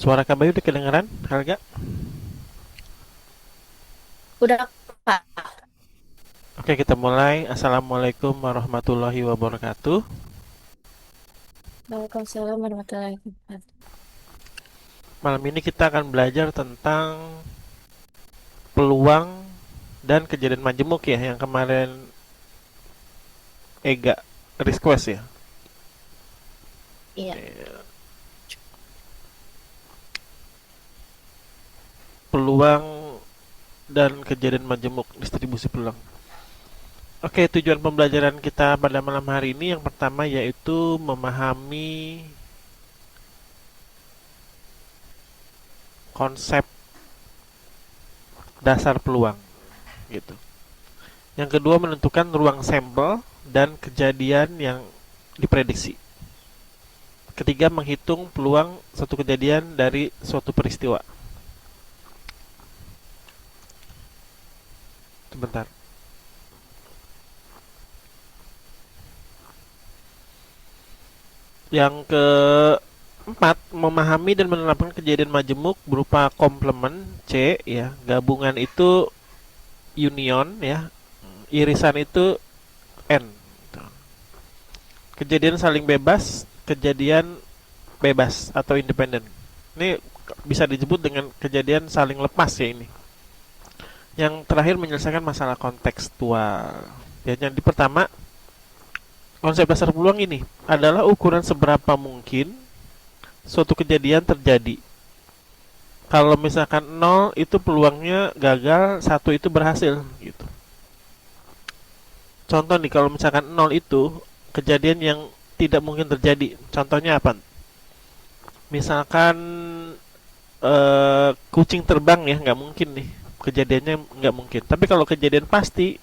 Suara Kak Bayu udah kedengeran, Helga? Udah, Pak. Oke, kita mulai. Assalamualaikum warahmatullahi wabarakatuh. Waalaikumsalam warahmatullahi wabarakatuh. Malam ini kita akan belajar tentang peluang dan kejadian majemuk ya, yang kemarin Ega request ya. Iya. Peluang dan kejadian majemuk, distribusi peluang. Oke, tujuan pembelajaran kita pada malam hari ini yang pertama yaitu memahami konsep dasar peluang gitu. Yang kedua menentukan ruang sampel dan kejadian yang diprediksi. Ketiga menghitung peluang suatu kejadian dari suatu peristiwa. Sebentar. Yang keempat, memahami dan menerapkan kejadian majemuk berupa komplement C ya, gabungan itu union ya, irisan itu N. Kejadian saling bebas, kejadian bebas atau independen. Ini bisa disebut dengan kejadian saling lepas ya ini. Yang terakhir menyelesaikan masalah kontekstual. Ya, yang di pertama, konsep dasar peluang ini adalah ukuran seberapa mungkin suatu kejadian terjadi. Kalau misalkan 0 itu peluangnya gagal, 1 itu berhasil gitu. Contoh nih, kalau misalkan 0 itu kejadian yang tidak mungkin terjadi. Contohnya apa? Misalkan kucing terbang ya, nggak mungkin nih. Kejadiannya nggak mungkin. Tapi kalau kejadian pasti,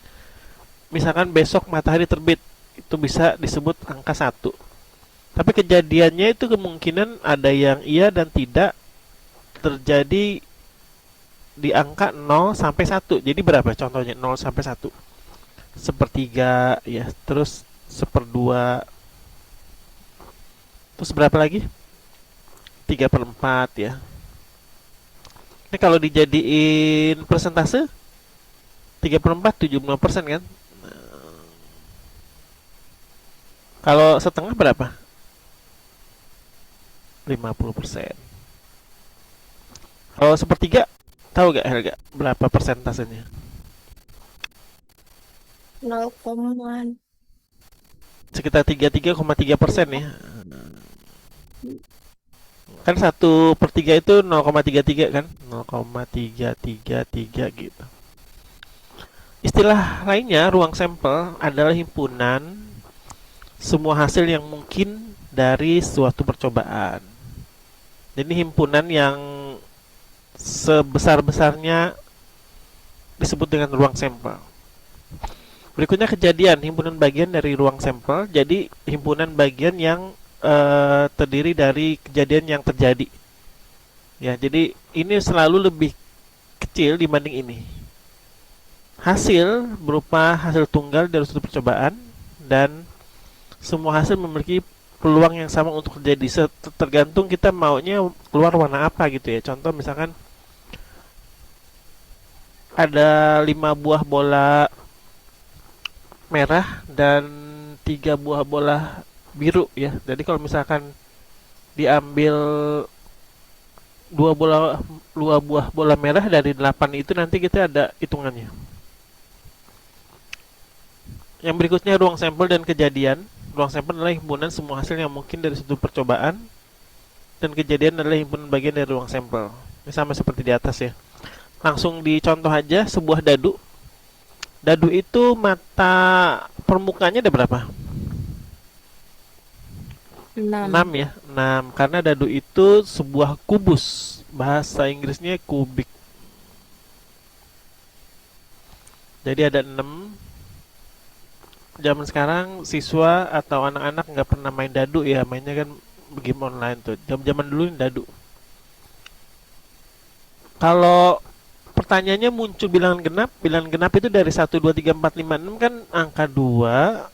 misalkan besok matahari terbit, itu bisa disebut angka 1. Tapi kejadiannya itu kemungkinan ada yang iya dan tidak terjadi di angka 0 sampai 1. Jadi berapa contohnya 0 sampai 1? Sepertiga ya, terus seperdua, terus berapa lagi? 3/4 ya. Ini kalau dijadiin persentase 3/4 75% kan? Kalau setengah berapa? 50%. Kalau sepertiga, tahu gak harga berapa persentasenya? 0, Sekitar 33,3% ya. Kan 1/3 itu 0,33 kan? 0,333 gitu. Istilah lainnya, ruang sampel adalah himpunan semua hasil yang mungkin dari suatu percobaan. Jadi himpunan yang sebesar-besarnya disebut dengan ruang sampel. Berikutnya kejadian, himpunan bagian dari ruang sampel. Jadi himpunan bagian yang terdiri dari kejadian yang terjadi. Ya, jadi ini selalu lebih kecil dibanding ini. Hasil berupa hasil tunggal dari suatu percobaan dan semua hasil memiliki peluang yang sama untuk terjadi. Tergantung kita maunya keluar warna apa gitu ya. Contoh misalkan ada 5 buah bola merah dan 3 buah bola biru ya. Jadi kalau misalkan diambil dua buah bola merah dari 8 itu, nanti kita ada hitungannya. Yang berikutnya ruang sampel dan kejadian. Ruang sampel adalah himpunan semua hasil yang mungkin dari suatu percobaan, dan kejadian adalah himpunan bagian dari ruang sampel. Ini sama seperti di atas ya. Langsung dicontoh aja sebuah dadu. Dadu itu mata permukaannya ada berapa? 6 6. ya. 6 karena dadu itu sebuah kubus. Bahasa Inggrisnya kubik. Jadi ada 6. Zaman sekarang siswa atau anak-anak nggak pernah main dadu ya, mainnya kan game online tuh. Zaman dulu ini dadu. Kalau pertanyaannya muncul bilangan genap itu dari 1, 2, 3, 4, 5, 6 kan angka 2,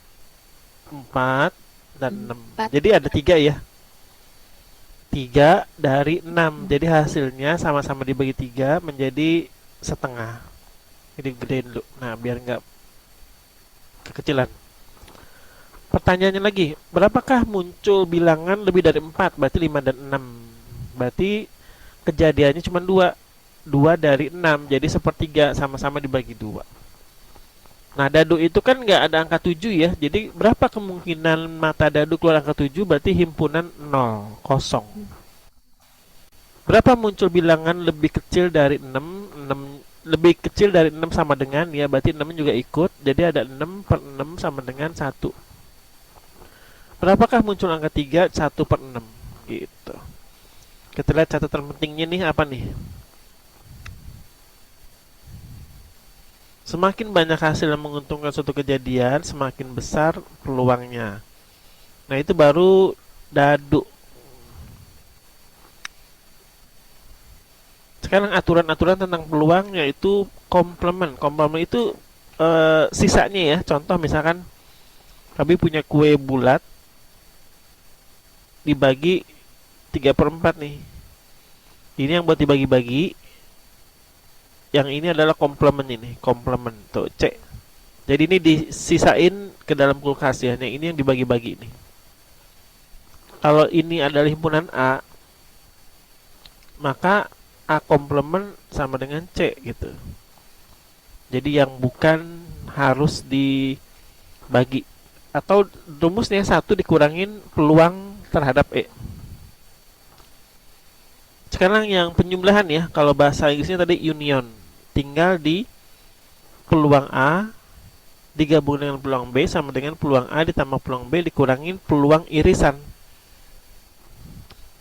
4, dan 6. 4. Jadi ada 3 ya. 3 dari 6. Jadi hasilnya sama-sama dibagi 3 menjadi setengah. Jadi gedein dulu. Nah, biar nggak kekecilan. Pertanyaannya lagi, berapakah muncul bilangan lebih dari 4? Berarti 5 dan 6. Berarti kejadiannya cuma 2. 2 dari 6, jadi sepertiga sama-sama dibagi 2. Nah, dadu itu kan nggak ada angka 7 ya. Jadi berapa kemungkinan mata dadu keluar angka 7? Berarti himpunan 0, kosong. Berapa muncul bilangan lebih kecil dari 6? 6 lebih kecil dari 6 sama dengan, ya berarti 6 juga ikut. Jadi ada 6 per 6 sama dengan 1. Berapakah muncul angka 3? 1 per 6 gitu. Kita lihat catatan pentingnya nih apa nih. Semakin banyak hasil yang menguntungkan suatu kejadian, semakin besar peluangnya. Nah, itu baru dadu. Sekarang aturan-aturan tentang peluang yaitu komplement. Komplement itu sisanya ya. Contoh misalkan kami punya kue bulat dibagi 3 per 4 nih. Ini yang buat dibagi-bagi. Yang ini adalah komplement ini. Komplement. Tuh, C. Jadi ini disisain ke dalam kulkas ya. Yang ini yang dibagi-bagi ini. Kalau ini adalah himpunan A, maka A komplement sama dengan C gitu. Jadi yang bukan harus dibagi. Atau rumusnya 1 dikurangin peluang terhadap E. Sekarang yang penjumlahan ya. Kalau bahasa Inggrisnya tadi union. Tinggal di peluang A digabung dengan peluang B sama dengan peluang A ditambah peluang B dikurangin peluang irisan.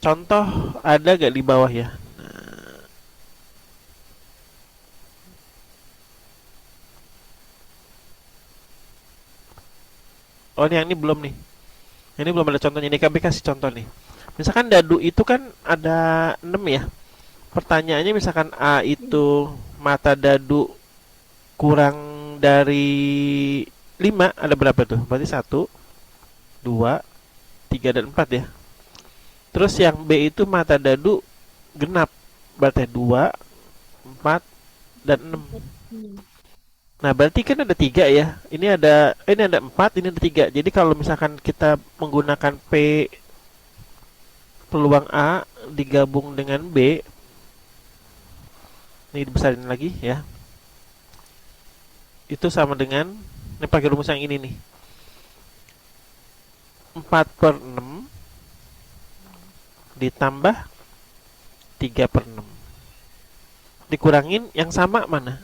Contoh ada gak di bawah ya? Oh, yang ini belum nih. Ini belum ada contohnya. Ini kami kasih contoh nih. Misalkan dadu itu kan ada 6 ya. Pertanyaannya misalkan A itu mata dadu kurang dari 5, ada berapa tuh? Berarti 1, 2, 3, dan 4 ya. Terus yang B itu mata dadu genap. Berarti 2, 4, dan 6. Nah, berarti kan ada 3 ya. Ini ada 4, ini ada 3. Jadi kalau misalkan kita menggunakan P peluang A digabung dengan B, ini dibesarin lagi ya. Itu sama dengan, ini pakai rumus yang ini nih. 4 per 6 ditambah 3 per 6. Dikurangin yang sama mana?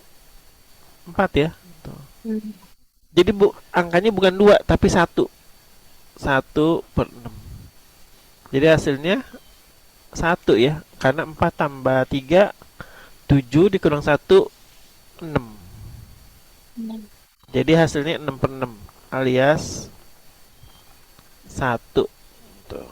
4 ya. Tuh. Jadi angkanya bukan 2 tapi 1. 1 per 6. Jadi hasilnya 1 ya. Karena 4 tambah 3 7 dikurang 1 6. Jadi hasilnya 6 per 6 alias 1. Tuh.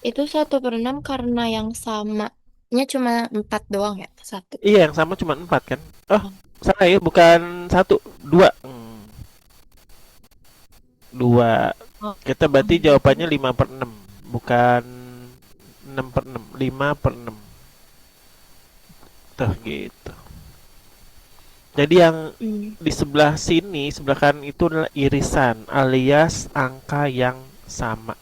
Itu 1/6 karena yang samanya cuma 4 doang ya? 1. Iya, yang sama cuma 4 kan. Oh, salah ya, bukan 1, 2. 2. Oh. Kita berarti jawabannya 5 per 6. Bukan 6 per 6. 5 per 6. Tuh gitu. Jadi yang di sebelah sini, sebelah kanan itu adalah irisan alias angka yang sama.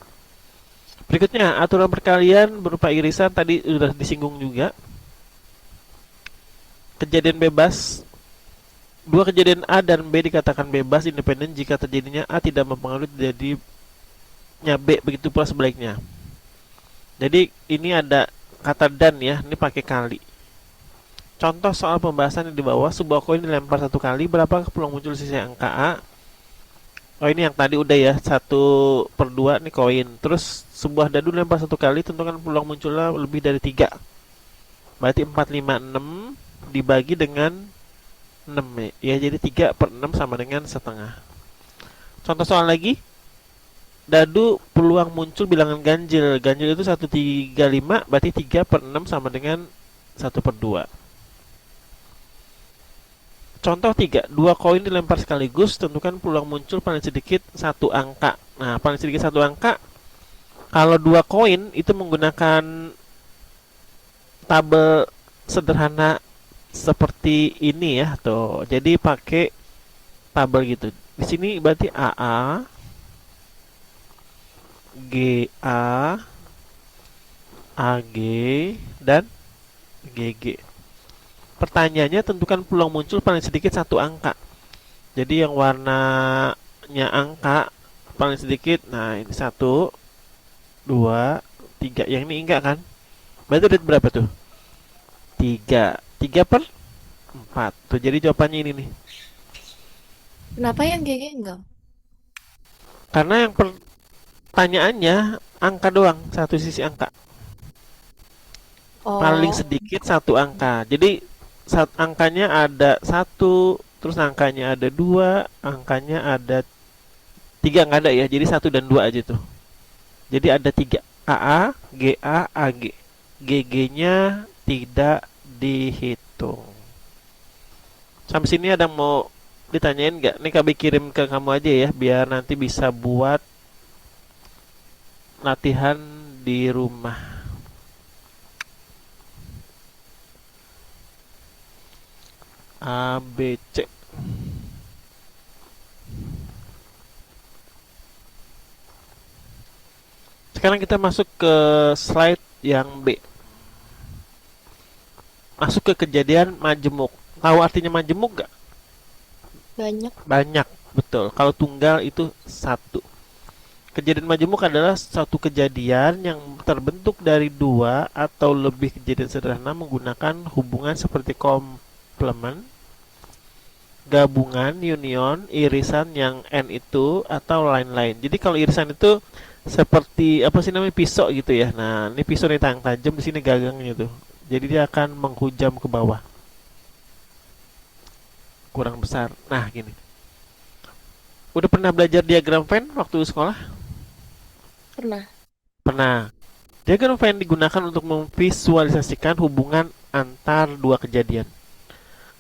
Berikutnya, aturan perkalian berupa irisan tadi sudah disinggung juga. Kejadian bebas. Dua kejadian A dan B dikatakan bebas independen jika terjadinya A tidak mempengaruhi terjadinya B, begitu pula sebaliknya. Jadi ini ada kata dan ya, ini pakai kali. Contoh soal pembahasan yang di bawah, sebuah koin dilempar 1 kali, berapa peluang muncul sisi angka A? Oh, ini yang tadi udah ya, 1 per 2 nih koin. Terus sebuah dadu dilempar 1 kali, tentukan peluang munculnya lebih dari 3. Berarti 4, 5, 6 dibagi dengan 6 ya. Jadi 3 per 6 sama dengan setengah. Contoh soal lagi, dadu peluang muncul bilangan ganjil. Ganjil itu 1, 3, 5, berarti 3 per 6 sama dengan 1 per 2. Contoh 3, 2 koin dilempar sekaligus, tentukan peluang muncul paling sedikit 1 angka. Nah, paling sedikit 1 angka Kalau dua koin itu menggunakan tabel sederhana seperti ini ya, tuh. Jadi pakai tabel gitu. Di sini berarti AA, GA, AG, dan GG. Pertanyaannya tentukan peluang muncul paling sedikit satu angka. Jadi yang warnanya angka paling sedikit, nah ini satu, dua, tiga. Yang ini enggak kan? Berarti udah berapa tuh? Tiga. Tiga per empat. Tuh jadi jawabannya ini nih. Kenapa yang GG enggak? Karena yang pertanyaannya angka doang, satu sisi angka. Paling Oh, sedikit satu angka. Jadi angkanya ada satu, terus angkanya ada dua, angkanya ada tiga nggak ada ya. Jadi satu dan dua aja tuh. Jadi ada tiga. AA, GA, AG. GG-nya tidak dihitung. Sampai sini ada yang mau ditanyain nggak? Nih kami kirim ke kamu aja ya, biar nanti bisa buat latihan di rumah. A, B, C. Sekarang kita masuk ke slide yang B. Masuk ke kejadian majemuk. Tahu artinya majemuk nggak? banyak. Banyak, betul. Kalau tunggal itu satu. Kejadian majemuk adalah suatu kejadian yang terbentuk dari dua atau lebih kejadian sederhana menggunakan hubungan seperti komplement, gabungan, union, irisan yang n itu atau lain-lain. Jadi kalau irisan itu seperti apa sih namanya pisau gitu ya. Nah, ini pisau nih tajam di sini gagangnya tuh. Jadi dia akan menghujam ke bawah, kurang besar. Nah, gini. Udah pernah belajar diagram Venn waktu sekolah? Pernah. Pernah. Diagram Venn digunakan untuk memvisualisasikan hubungan antar dua kejadian.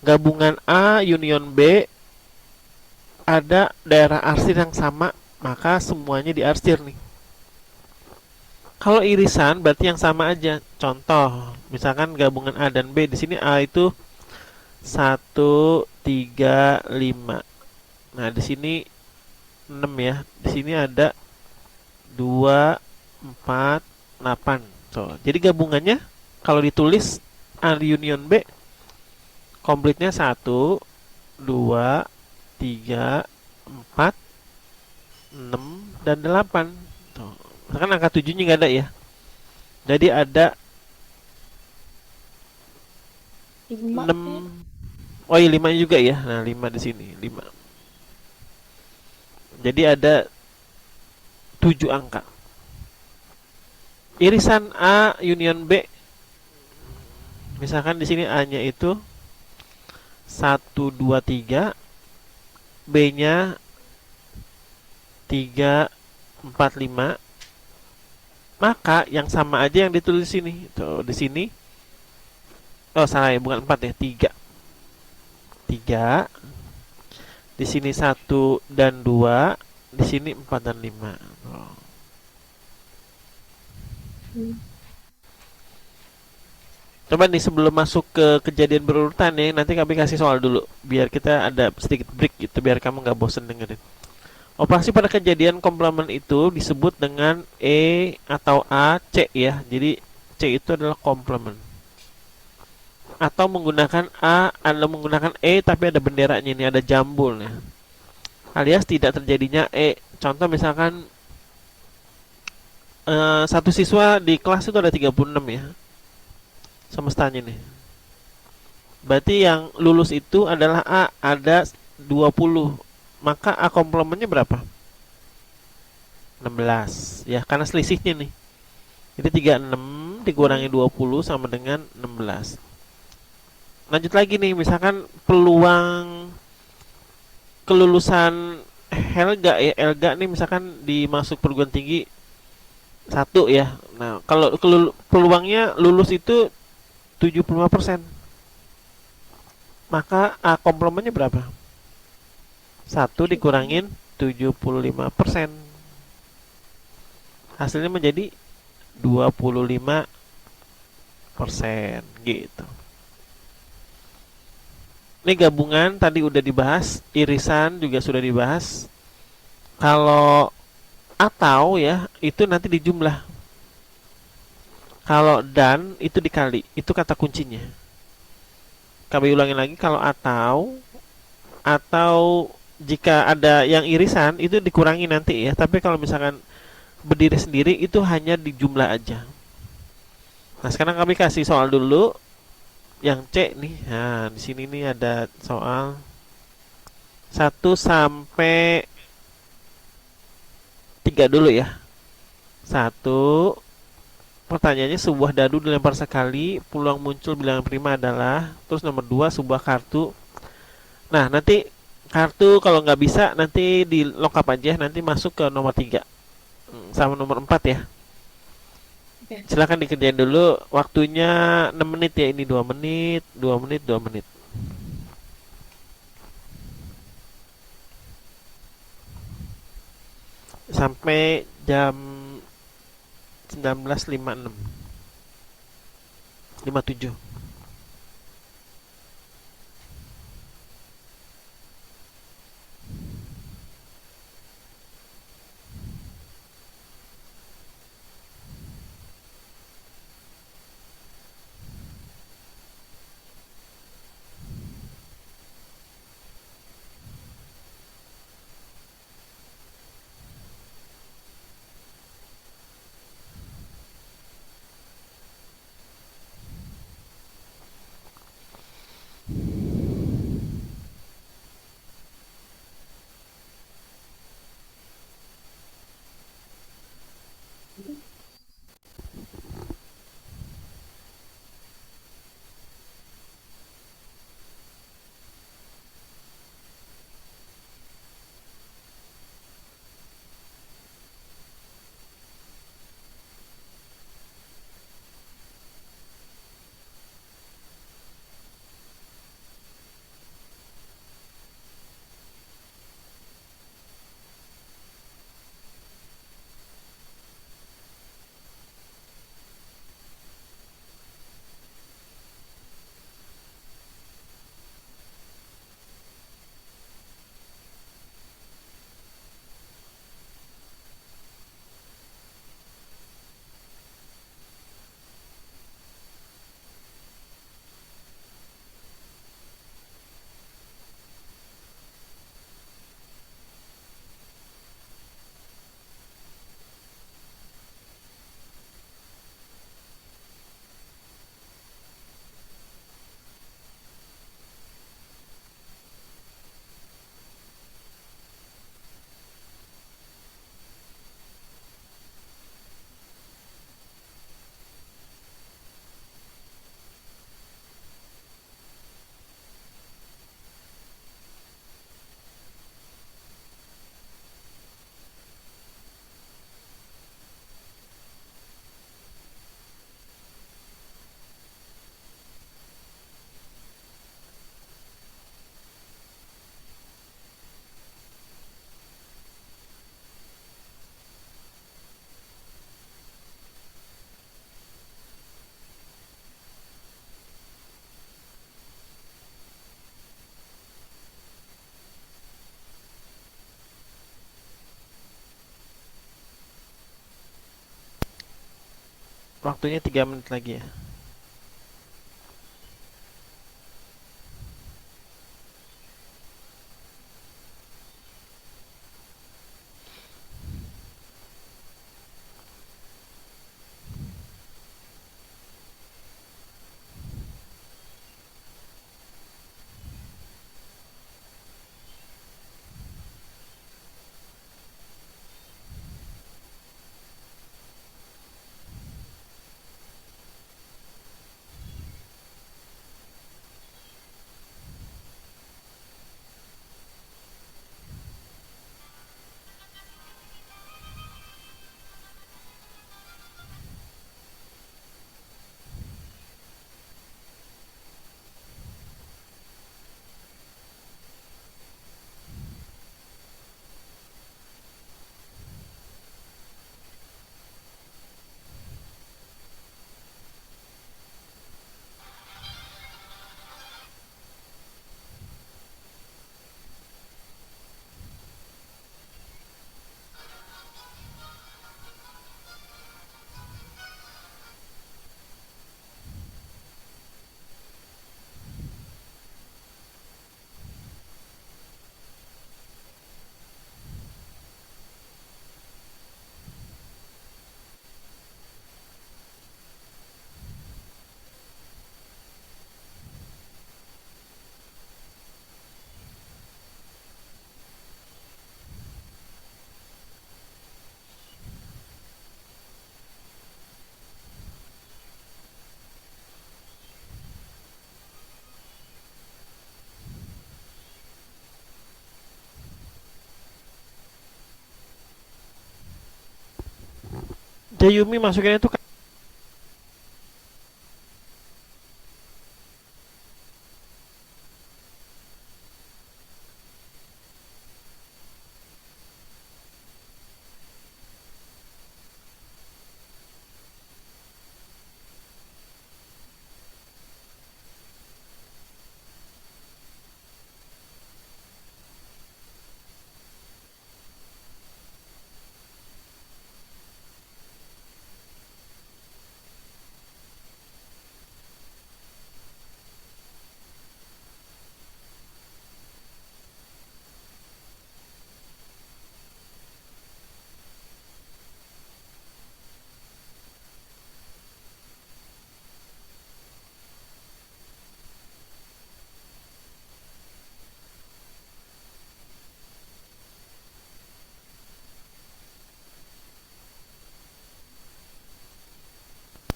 Gabungan A union B, ada daerah arsir yang sama, maka semuanya diarsir nih. Kalau irisan berarti yang sama aja. Contoh, misalkan gabungan A dan B, di sini A itu satu 3 5. Nah, di sini 6 ya. Di sini ada 2 4 8. So, jadi gabungannya kalau ditulis A union B, komplitnya satu 2 3 4 6 dan 8. Tuh. Misalkan angka 7-nya nggak ada ya. Jadi ada 5 6. ya. Oh iya 5 juga ya. Nah, 5 di sini, 5. Jadi ada 7 angka. Irisan A union B, misalkan di sini A-nya itu satu 2 3, B-nya 3 4 5, maka yang sama aja yang ditulis di sini. Tuh, di sini. Oh, salah ya, bukan 4 ya, 3. 3. Di sini satu dan 2, di sini 4 dan 5. Oh. Hmm. Coba nih sebelum masuk ke kejadian berurutan nih, nanti kami kasih soal dulu biar kita ada sedikit break gitu, biar kamu nggak bosen dengerin. Operasi pada kejadian komplement itu disebut dengan E atau A, C ya. Jadi C itu adalah komplement. Atau menggunakan A, ada menggunakan E tapi ada benderanya ini, ada jambulnya. Alias tidak terjadinya E. Contoh misalkan satu siswa di kelas itu ada 36 ya. Semestanya nih. Berarti yang lulus itu adalah A, ada 20. Maka A komplementnya berapa? 16 ya, karena selisihnya nih. Jadi 36 dikurangi Hmm. 20 sama dengan 16. Lanjut lagi nih, misalkan peluang kelulusan Helga ya, Elga nih misalkan dimasuk perguruan tinggi satu ya. Nah, kalau peluangnya lulus itu 75%, maka A komplementnya berapa? Satu Coba. dikurangin 75%. Hasilnya menjadi 25% gitu. Ini gabungan tadi udah dibahas, irisan juga sudah dibahas. Kalau atau ya itu nanti dijumlah. Kalau dan itu dikali, itu kata kuncinya. Kami ulangin lagi, kalau atau jika ada yang irisan itu dikurangi nanti ya. Tapi kalau misalkan berdiri sendiri itu hanya di jumlah aja. Nah, sekarang kami kasih soal dulu yang C nih. Nah, di sini nih ada soal 1 sampai 3 dulu ya. Satu, pertanyaannya sebuah dadu dilempar sekali, peluang muncul bilangan prima adalah. Terus nomor 2 sebuah kartu. Nah, nanti kartu kalau nggak bisa nanti dilengkap aja, nanti masuk ke nomor 3 sama nomor 4 ya. Oke. Silahkan dikerjain dulu. Waktunya 6 menit ya, ini 2 menit, 2 menit, 2 menit. Sampai jam 19.56, 57. Waktunya 3 menit lagi ya. Yumi masukinnya itu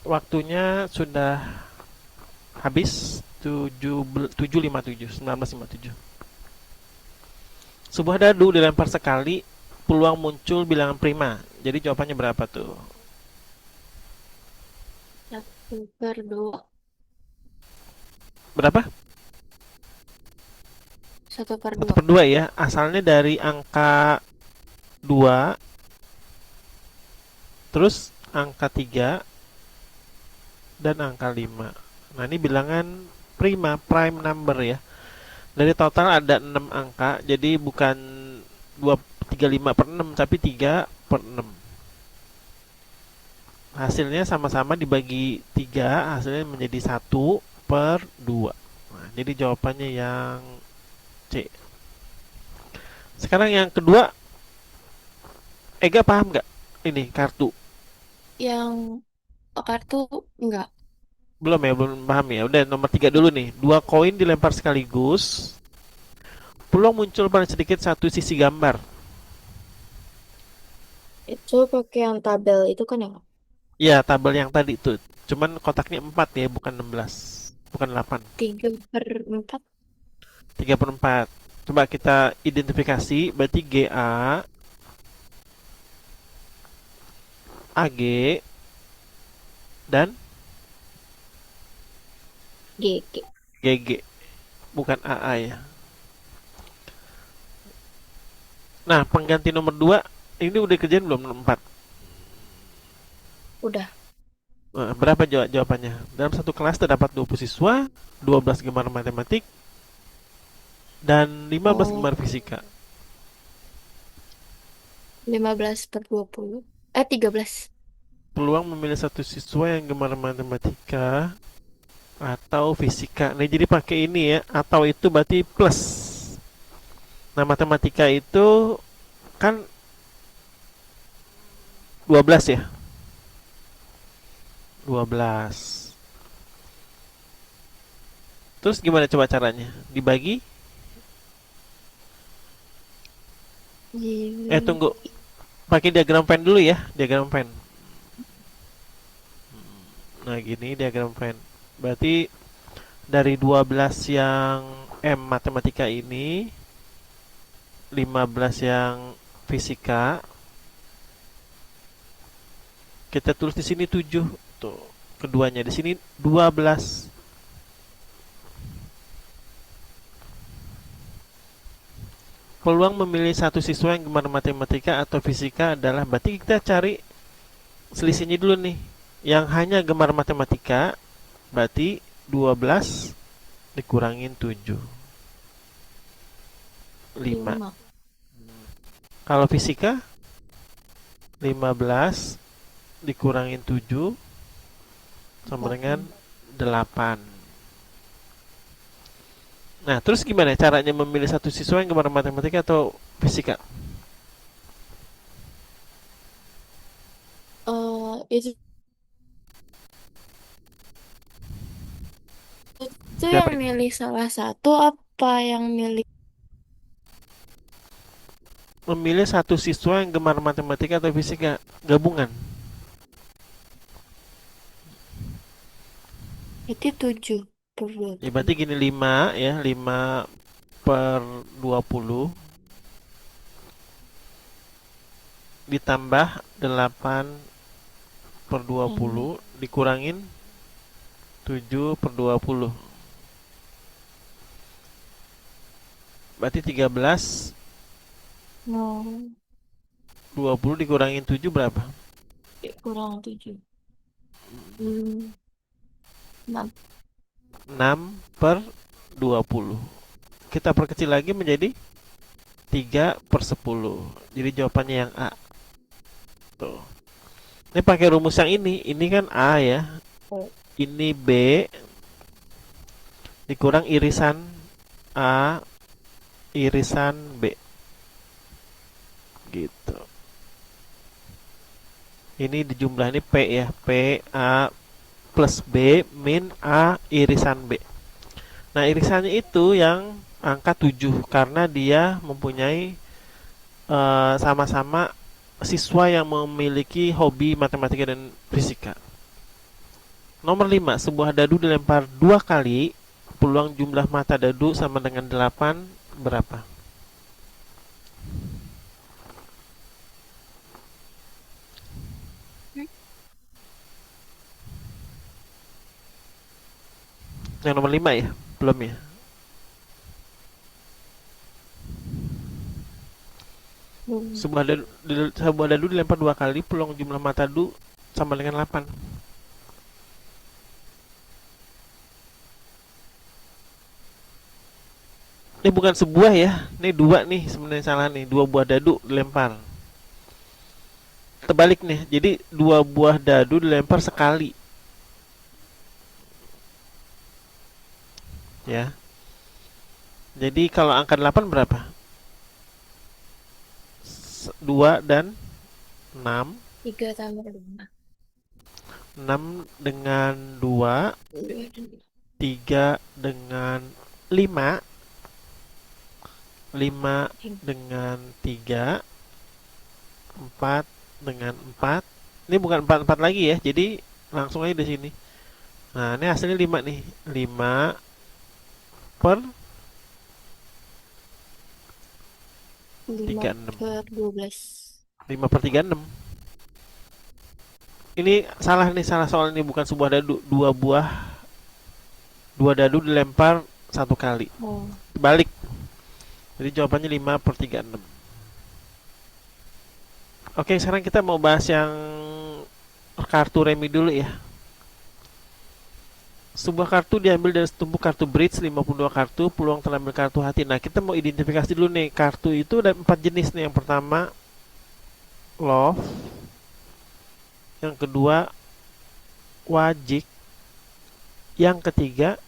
waktunya sudah habis 7.57 19.57. Sebuah dadu dilempar sekali, peluang muncul bilangan prima. Jadi jawabannya berapa tuh? 1/2. Berapa? 1 1/2. per 2 ya. Asalnya dari angka 2, terus angka 3 dan angka 5. Nah, ini bilangan prima, prime number ya. Dari total ada 6 angka, jadi bukan 235/6 tapi 3/6. Hasilnya sama-sama dibagi 3, hasilnya menjadi 1/2. Nah, jadi jawabannya yang C. Sekarang yang kedua, Ega paham nggak? Ini kartu. Yang kartu enggak. Belum ya, belum paham ya. Udah nomor 3 dulu nih. Dua koin dilempar sekaligus. Peluang muncul paling sedikit satu sisi gambar. Itu pakai yang tabel itu kan ya? Ya, tabel yang tadi tuh. Cuman kotaknya 4 ya, bukan 16. Bukan 8. 3/4. 3/4. Coba kita identifikasi. Berarti GA, AG, dan GG. GG. Bukan AA ya. Nah, pengganti nomor 2 ini udah kerjain belum? Nomor 4. Udah. Berapa jawabannya? Dalam satu kelas terdapat 20 siswa, 12 gemar matematik, dan 15 Oh, gemar fisika. 15/20. 13. Peluang memilih satu siswa yang gemar matematika atau fisika. Nah, jadi pakai ini ya, atau itu berarti plus. Nah, matematika itu kan 12 ya? 12. Terus gimana coba caranya? Dibagi? Tunggu. Jadi, Pakai diagram pen dulu ya, diagram pen. Nah, gini diagram pen. Berarti dari 12 yang matematika ini, 15 yang fisika, kita tulis di sini 7 tuh. Keduanya di sini 12. Peluang memilih satu siswa yang gemar matematika atau fisika adalah, berarti kita cari selisihnya dulu nih. Yang hanya gemar matematika berarti 12 dikurangin 7, 5. 5. Kalau fisika 15 dikurangin 7 sama dengan 8. 8. Nah, terus gimana caranya memilih satu siswa yang gemar matematika atau fisika? Itu Siapa yang ini? milih salah satu apa yang milih Memilih satu siswa yang gemar matematika atau fisika, gabungan. itu 7 per Ya 20. berarti gini, 5 ya, 5/20 ditambah 8 per dua Hmm. puluh dikurangin 7 per 20. Berarti 13, No, 20 dikurangin 7 berapa? kurang 7. Hmm. 6. 6 per 20. Kita perkecil lagi menjadi 3 per 10. Jadi jawabannya yang A. Tuh. Ini pakai rumus yang ini. Ini kan A ya. Oh. Ini B dikurang irisan A irisan B. Gitu. Ini dijumlah ini P ya. P A plus B min A irisan B. Nah, irisannya itu yang angka 7 karena dia mempunyai sama-sama siswa yang memiliki hobi matematika dan fisika. Nomor 5, sebuah dadu dilempar 2 kali, peluang jumlah mata dadu sama dengan 8 berapa? Yang nomor 5 ya? Belum ya? Hmm. Sebuah dadu dilempar 2 kali, peluang jumlah mata dadu sama dengan 8. Ini bukan sebuah ya, ini dua nih sebenarnya salah nih, 2 buah dadu dilempar. Terbalik nih, jadi 2 buah dadu dilempar sekali ya. Jadi kalau angka 8 berapa? 2 dan 6. 3 tambah 5. 6 dengan 2, 2 dan 3 dengan 5, 5 5. dengan 3, 4 dengan 4. Ini bukan 4 4 lagi ya, jadi langsung aja di sini. Nah, ini hasilnya 5 nih. 5 per 5 36. per 12. 5 per 36. Ini salah nih, salah soal ini bukan sebuah dadu, dua dadu dilempar 1 kali. Oh. Balik. Jadi jawabannya 5 per 36. Oke, sekarang kita mau bahas yang kartu remi dulu ya. Sebuah kartu diambil dari setumpuk kartu bridge 52 kartu, peluang terambil kartu hati. Nah, kita mau identifikasi dulu nih. Kartu itu ada 4 jenis nih. Yang pertama love, yang kedua wajik, yang ketiga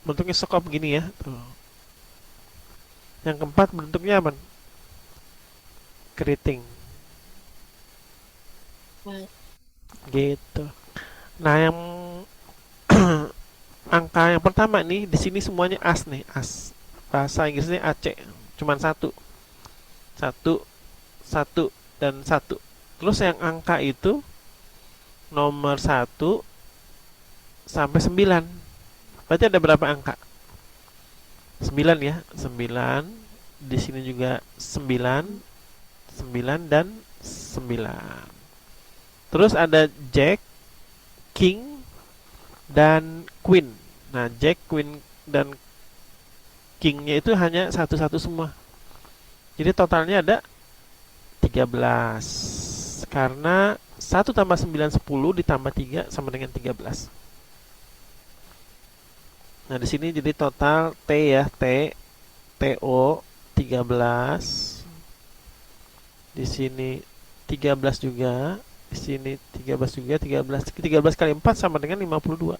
bentuknya sekop gini ya. Tuh. Yang keempat bentuknya apa? Keriting. What? Gitu. Nah, yang angka yang pertama nih di sini semuanya as nih, as. Bahasa Inggrisnya AC. Cuman satu. Satu, satu, dan satu. Terus yang angka itu nomor 1 sampai 9. Berarti ada berapa angka? 9 ya. 9. Di sini juga 9, 9 dan 9. Terus ada Jack, King, dan Queen. Nah, Jack, Queen, dan Kingnya itu hanya satu-satu semua. Jadi totalnya ada 13. Karena 1 tambah 9 10 ditambah 3 sama dengan 13. Nah, di sini jadi total T ya, TO 13. Di sini 13 juga. Di sini 13 juga, 13 kali 4 sama dengan 52.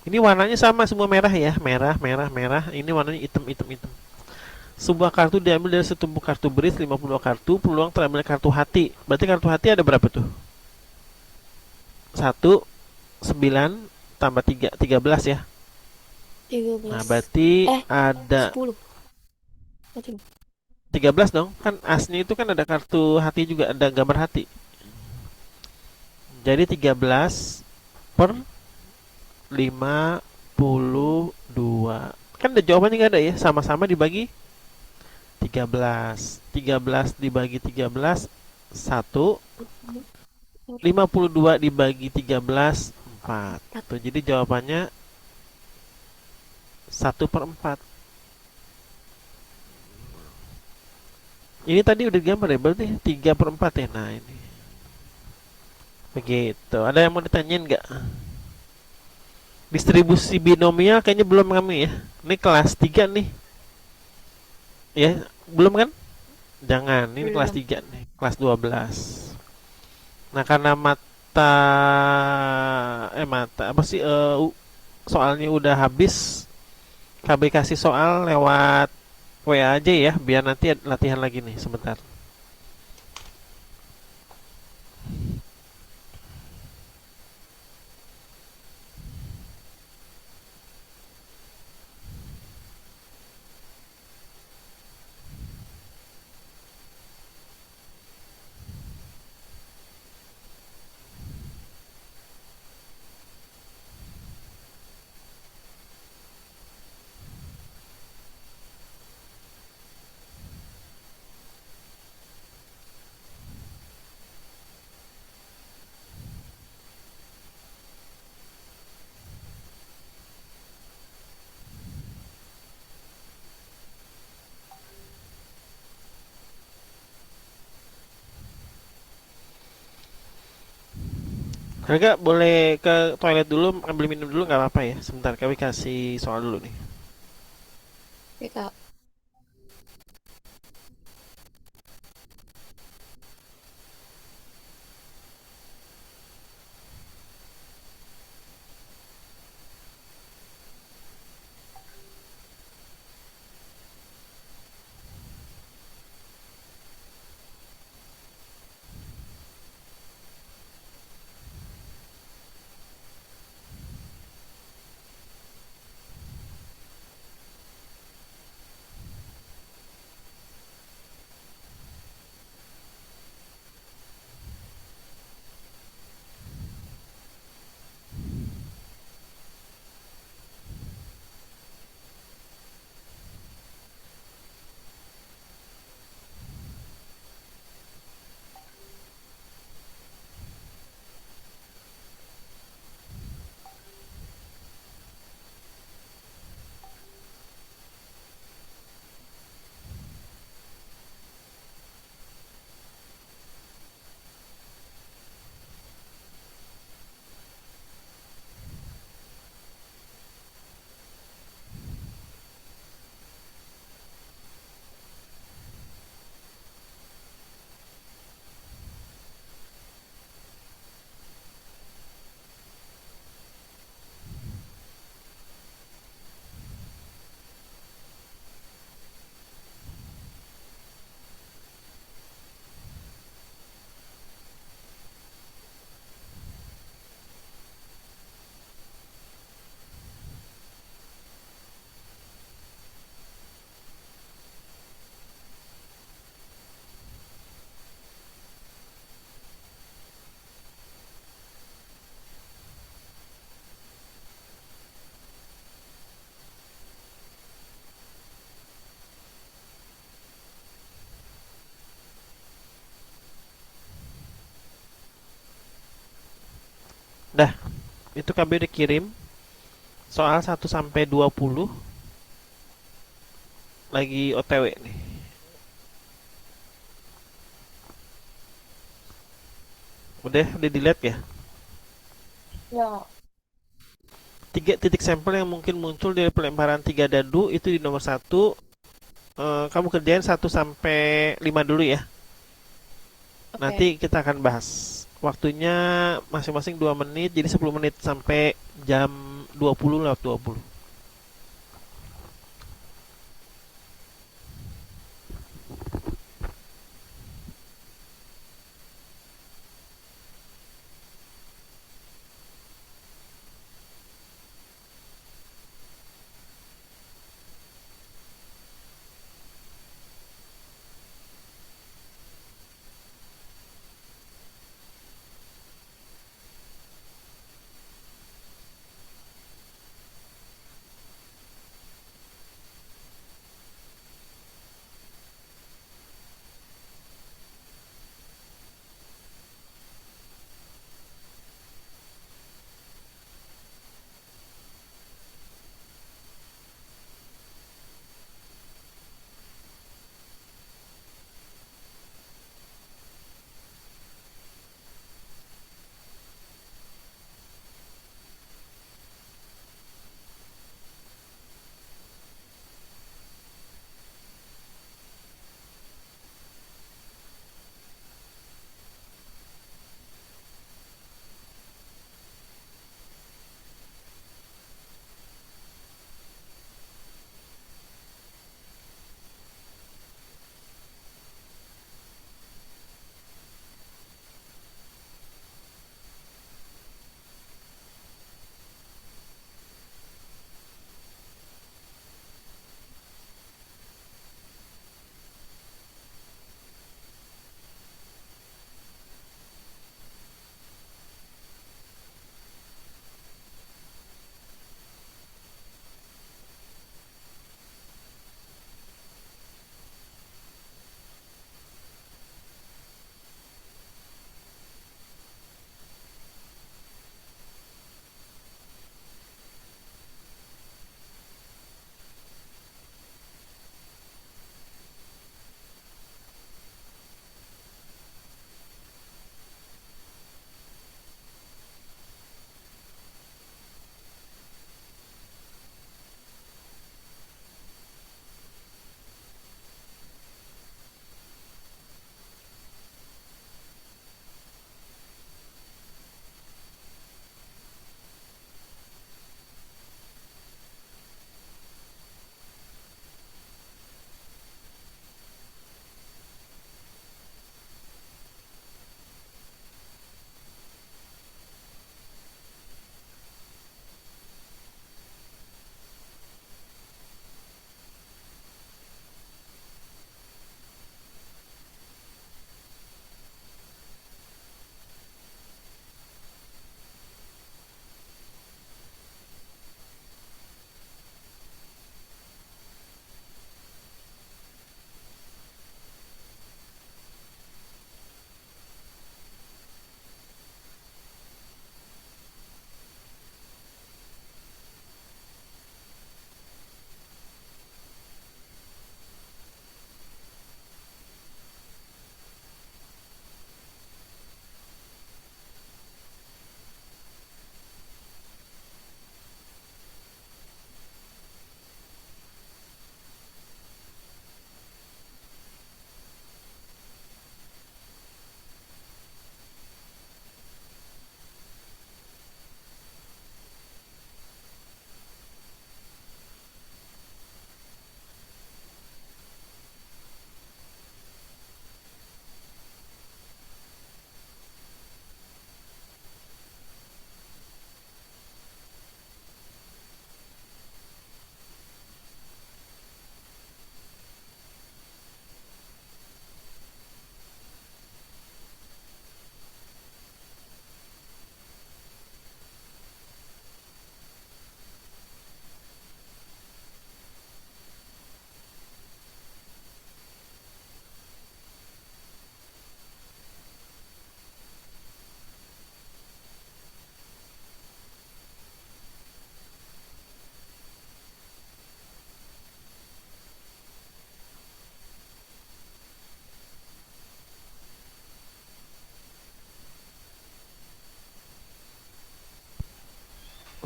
Ini warnanya sama semua merah ya, merah, merah, merah. Ini warnanya hitam, hitam, hitam. Sebuah kartu diambil dari setumpuk kartu bridge 52 kartu, peluang terambil kartu hati. Berarti kartu hati ada berapa tuh? 1, 9 tambah 3, 13 ya. 13. Nah, berarti Eh, ada 10. Berarti 13 dong. Kan asnya itu kan ada kartu hati juga, ada gambar hati. Jadi 13 per 52. Kan ada jawabannya nggak ada ya? Sama-sama dibagi 13 dibagi 13 1. 52 dibagi 13 4. Tuh, jadi jawabannya 1/4. Ini tadi udah gambar ya, berarti 3/4 ya. Nah, ini. Begitu. Ada yang mau ditanyain nggak? Distribusi binomial kayaknya belum kami ya. Ini kelas 3 nih. Ya, belum kan? Jangan, ini kelas Belum. 3 nih. Kelas 12. Nah, karena mata apa sih soalnya udah habis, KB kasih soal lewat WA aja ya, biar nanti latihan lagi nih sebentar. Harga boleh ke toilet dulu, ambil minum dulu nggak apa-apa ya. Sebentar, kami kasih soal dulu nih. Oke, Kak. Dah, itu KB udah kirim soal 1 sampai 20 lagi OTW nih. Udah dilihat ya. Ya. 3 titik sampel yang mungkin muncul dari pelemparan 3 dadu itu di nomor 1. Kamu kerjain 1 sampai 5 dulu ya. Oke. Nanti kita akan bahas. Waktunya masing-masing 2 menit, jadi 10 menit sampai jam 20 lewat 20.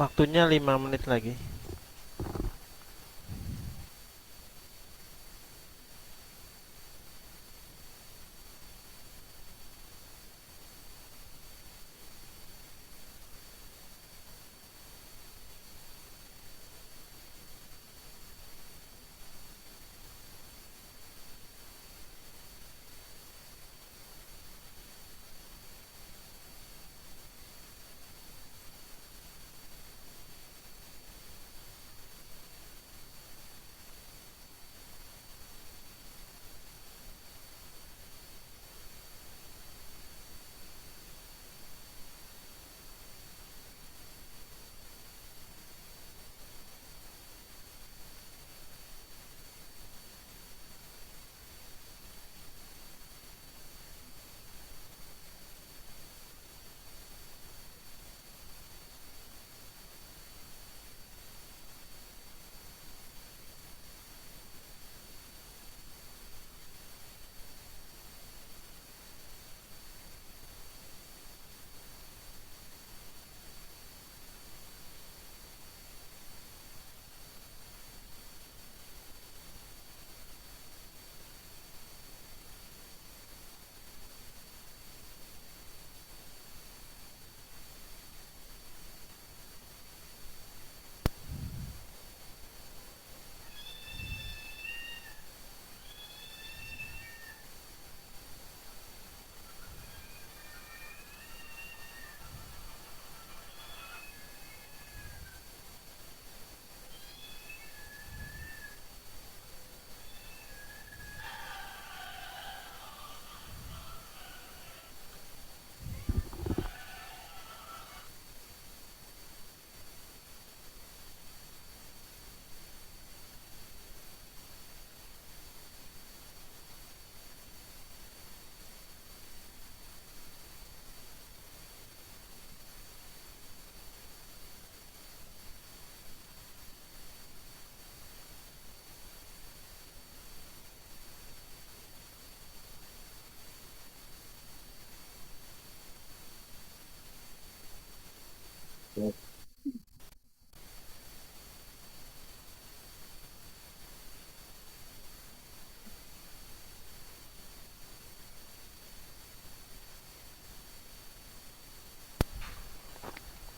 Waktunya 5 menit lagi.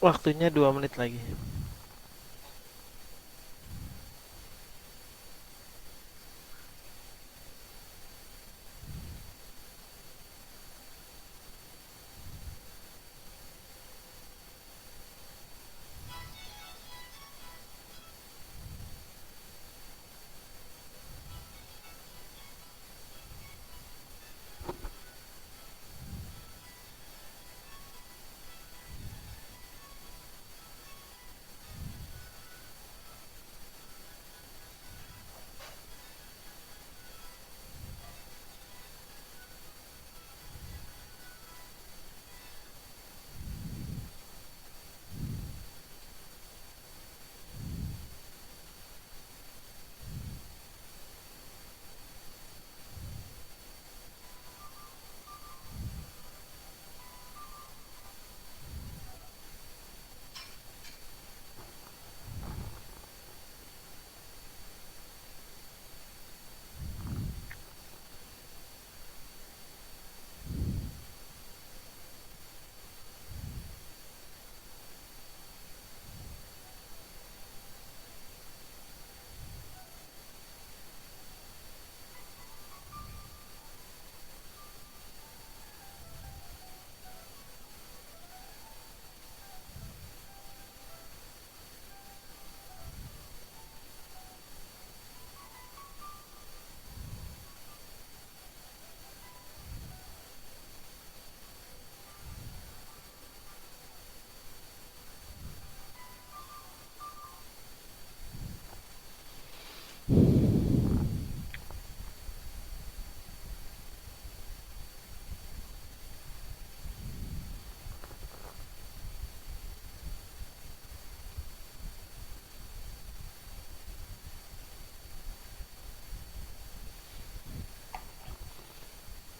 Waktunya 2 menit lagi.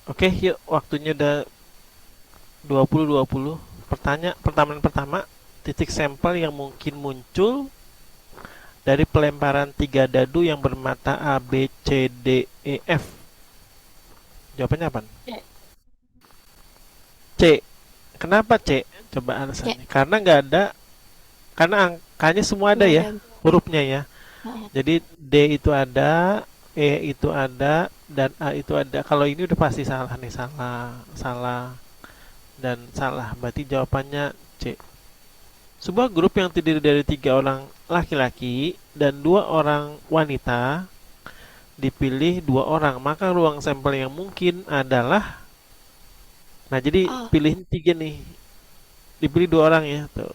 Oke, yuk waktunya udah 20-20. Pertanyaan pertama. titik sampel yang mungkin muncul dari pelemparan tiga dadu yang bermata A, B, C, D, E, F. Jawabannya apa? C. C. Kenapa C? Coba C. alasannya. Karena angkanya semua ada Nggak ya, ada. hurufnya ya. Heeh. Jadi D itu ada, E itu ada, dan A itu ada. Kalau ini udah pasti salah nih, salah, salah, dan salah. Berarti jawabannya C. Sebuah grup yang terdiri dari tiga orang laki-laki dan dua orang wanita dipilih dua orang, maka ruang sampel yang mungkin adalah. Nah, jadi A. pilih tiga nih, dipilih dua orang ya, tuh,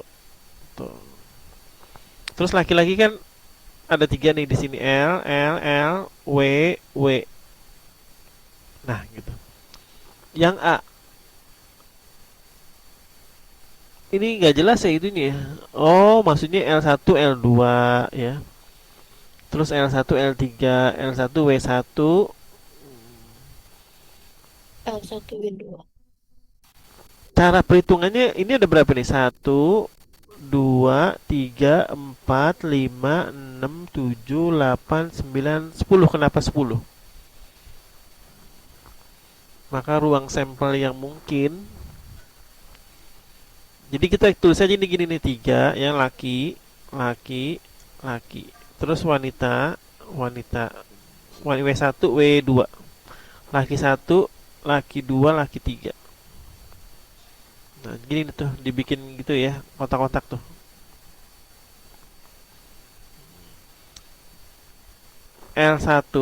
tuh. Terus laki-laki kan ada tiga nih di sini L, L, L, W, W. Nah, gitu. Yang A ini nggak jelas ya itunya ya. Oh, maksudnya L1, L2 ya. Terus L1, L3, L1, W1. L1 W2. Cara perhitungannya ini ada berapa nih? Satu, 2, 3, 4, 5, 6, 7, 8, 9, 10. Kenapa 10? Maka ruang sampel yang mungkin. Jadi kita tulis aja ini gini nih, tiga yang laki, laki, laki. Terus wanita, wanita. W1, W2. Laki satu, laki dua, laki tiga. Nah, gini tuh dibikin gitu ya, kotak-kotak tuh. L1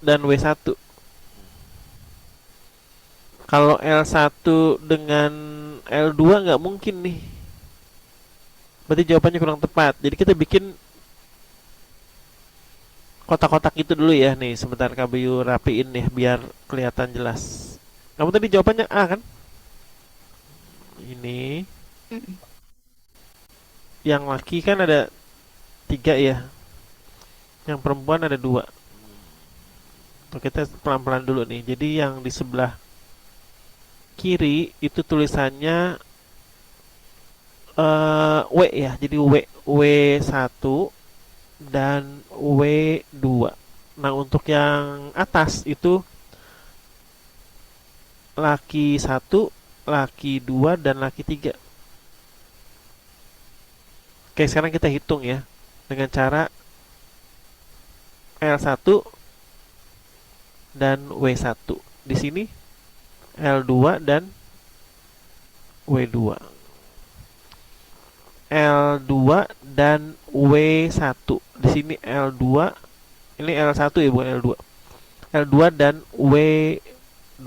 dan W1. Kalau L1 dengan L2 nggak mungkin nih. Berarti jawabannya kurang tepat. Jadi kita bikin kotak-kotak itu dulu ya. Nih, sebentar KBU rapiin nih biar kelihatan jelas. Kamu tadi jawabannya A kan? Ini Mm-mm. yang laki kan ada tiga ya. Yang perempuan ada dua. Tuh, kita pelan-pelan dulu nih. Jadi yang di sebelah kiri itu tulisannya W ya. Jadi W1 dan W2. Nah, untuk yang atas itu laki satu, laki 2 dan laki 3. Oke, sekarang kita hitung ya dengan cara L1 dan W1. Di sini L2 dan W2. L2 dan W1. Di sini L2, ini L1 ya bukan L2. L2 dan W2.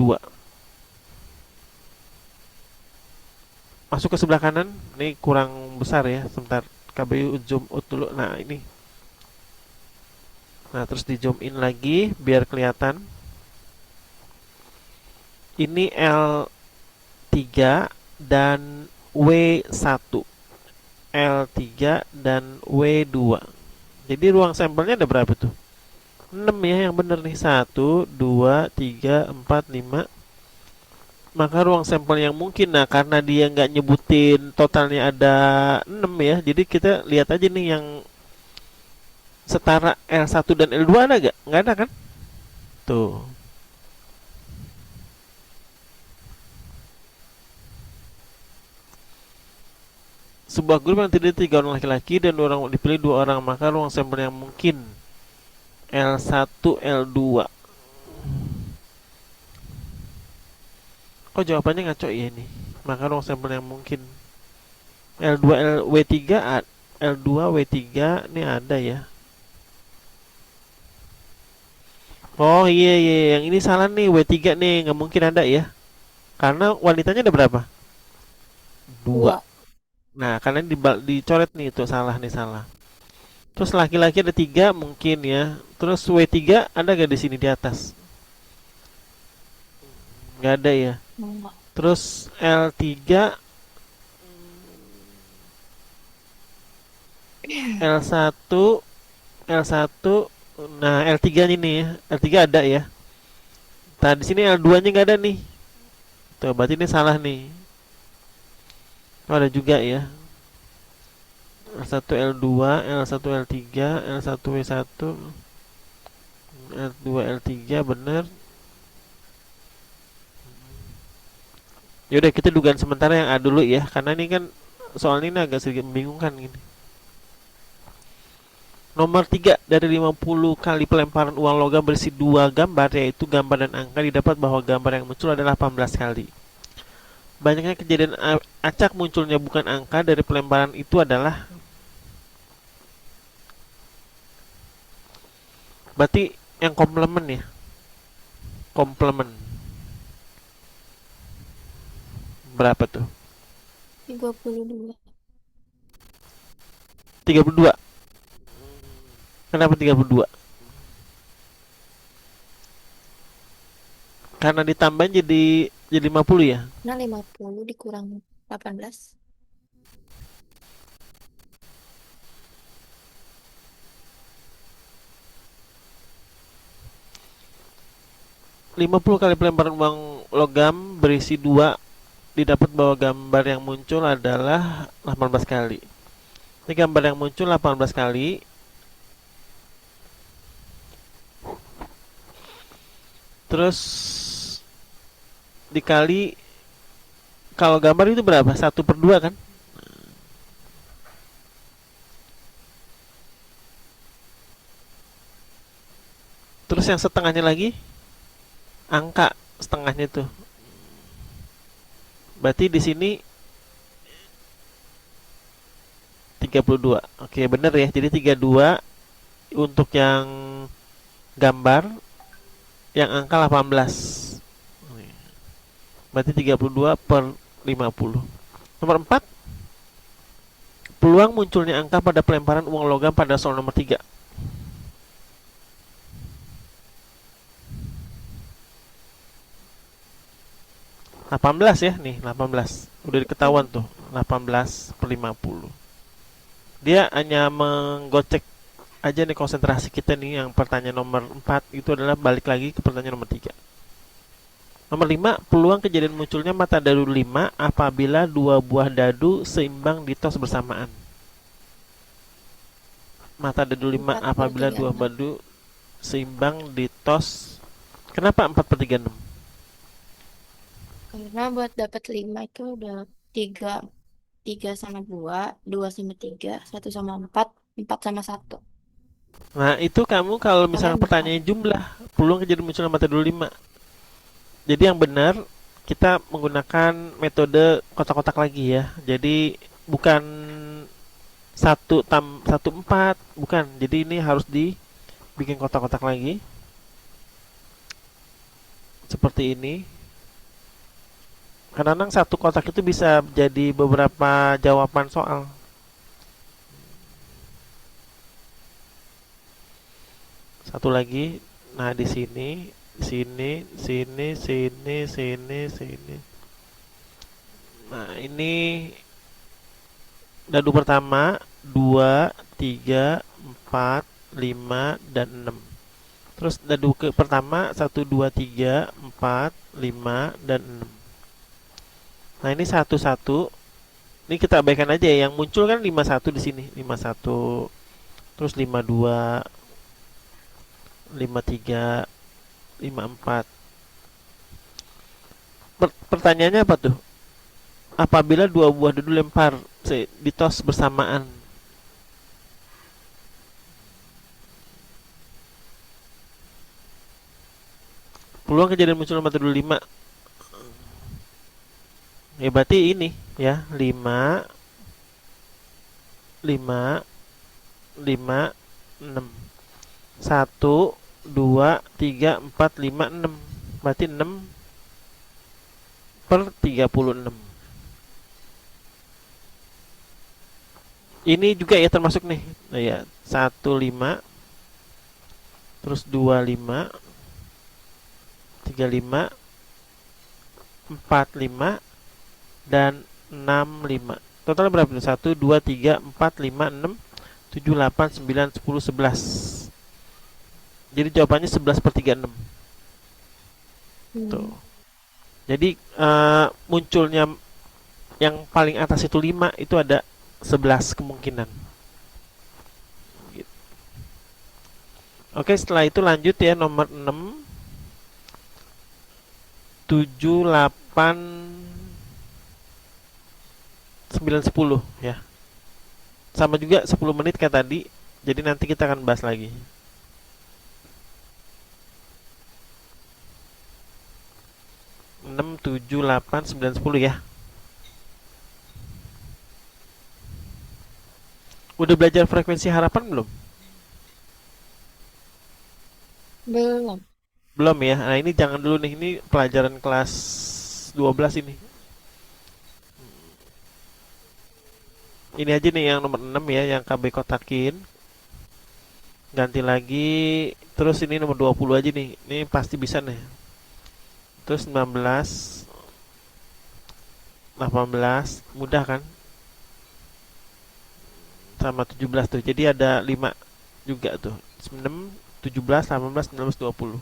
Masuk ke sebelah kanan, ini kurang besar ya. Sebentar, KBU zoom out dulu. Nah, ini. Nah, terus di zoom in lagi biar kelihatan. Ini L3 dan W1. L3 dan W2. Jadi ruang sampelnya ada berapa tuh? 6 ya yang bener nih. 1, 2, 3, 4, 5. Maka ruang sampel yang mungkin, nah karena dia nggak nyebutin totalnya ada 6 ya. Jadi kita lihat aja nih yang setara L1 dan L2 ada gak? Nggak ada kan? Tuh. Sebuah grup yang terdiri tiga orang laki-laki dan dua orang dipilih dua orang, maka ruang sampel yang mungkin L1, L2. Kok jawabannya ngaco ya ini? Maka ruang sampel yang mungkin L2, W3, L2, W3 ini ada ya. Oh iya iya, yang ini salah nih, W3 nih, nggak mungkin ada ya. Karena wanitanya ada berapa? Dua. 2. Nah, karena dicoret nih, itu salah nih, salah. Terus laki-laki ada tiga mungkin ya. Terus W3 ada gak di sini di atas? Nggak ada ya. Enggak. Terus L3, L1, L1. Nah, L3 ini ya. L3 ada ya. Nah, di sini L2-nya nggak ada nih. Tuh, berarti ini salah nih. Oh, ada juga ya. L1 L2 L1 L3 L1 W1 L2 L3 bener. Yaudah kita dugaan sementara yang A dulu ya, karena ini kan soal ini agak sedikit membingungkan gini. Nomor 3 dari 50 kali pelemparan uang logam berisi dua gambar, yaitu gambar dan angka, didapat bahwa gambar yang muncul adalah 18 kali. Banyaknya kejadian acak munculnya bukan angka dari pelemparan itu adalah, berarti yang komplement ya. Komplement berapa tuh? 32. 32. Kenapa 32? Karena ditambahin jadi 50 ya. Nah, 50 dikurang 18. 50 kali pelemparan uang logam berisi dua, didapat bahwa gambar yang muncul adalah 18 kali. Ini gambar yang muncul 18 kali. Terus dikali, kalau gambar itu berapa? 1/2 kan? Terus yang setengahnya lagi, angka setengahnya tuh. Berarti di sini 32. Oke, bener ya. Jadi 32 untuk yang gambar, yang angka 18. Berarti 32/50. Nomor 4, peluang munculnya angka pada pelemparan uang logam pada soal nomor 3. 18 ya, nih 18. Udah ketahuan tuh, 18/50. Dia hanya menggocek aja nih konsentrasi kita nih. Yang pertanyaan nomor 4 itu adalah balik lagi ke pertanyaan nomor 3. Nomor 5, peluang kejadian munculnya mata dadu 5 apabila dua buah dadu seimbang di tos bersamaan. Mata dadu 5 apabila dua 4/36. dadu seimbang di tos. Kenapa 4/36? Karena buat dapat 5 itu udah 3 3 sama 2, 2 sama 3, 1 sama 4, 4 sama 1. Nah, itu kamu kalau Karena misalnya 4. pertanyaan jumlah, peluang kejadian munculnya mata dadu 5. Jadi yang benar kita menggunakan metode kotak-kotak lagi ya. Jadi bukan 1 4, bukan. Jadi ini harus dibikin kotak-kotak lagi seperti ini. Karena satu kotak itu bisa jadi beberapa jawaban soal. Satu lagi. Nah, di sini, sini, sini, sini, sini, sini. Nah, ini dadu pertama 2, 3, 4, 5, dan 6. Terus dadu ke pertama 1, 2, 3, 4, 5, dan 6. Nah, ini satu-satu. Ini kita abaikan aja ya. Yang muncul kan 51 di sini. 51. Terus 52, 53, 54. Pertanyaannya apa tuh? Apabila dua buah dadu lempar ditos bersamaan. Peluang kejadian muncul mata dadu 5. Ya berarti ini ya, 5, 5, 5, 6. 1, 2, 3, 4, 5, 6. Berarti 6/36. Ini juga ya termasuk nih. Nah ya, 1, 5, terus 2, 5, 3, 5, 4, 5, dan 6, 5. Total berapa itu? 1, 2, 3, 4, 5, 6, 7, 8, 9, 10, 11. Jadi jawabannya 11/36. Tuh. Jadi munculnya yang paling atas itu 5, itu ada 11 kemungkinan. Gitu. Oke, setelah itu lanjut ya nomor 6, 7, 8, 9, 10 ya. Sama juga 10 menit kayak tadi. Jadi nanti kita akan bahas lagi. 6, 7, 8, 9, 10 ya. Udah belajar frekuensi harapan belum? Belum. Belum ya. Nah, ini jangan dulu nih. Ini pelajaran kelas 12 ini. Ini aja nih yang nomor 6 ya, yang KB kotakin. Ganti lagi. Terus ini nomor 20 aja nih. Ini pasti bisa nih. Terus 19, 18, mudah kan? Sama 17 tuh. Jadi ada 5 juga tuh. 6, 17, 18, 19, 20.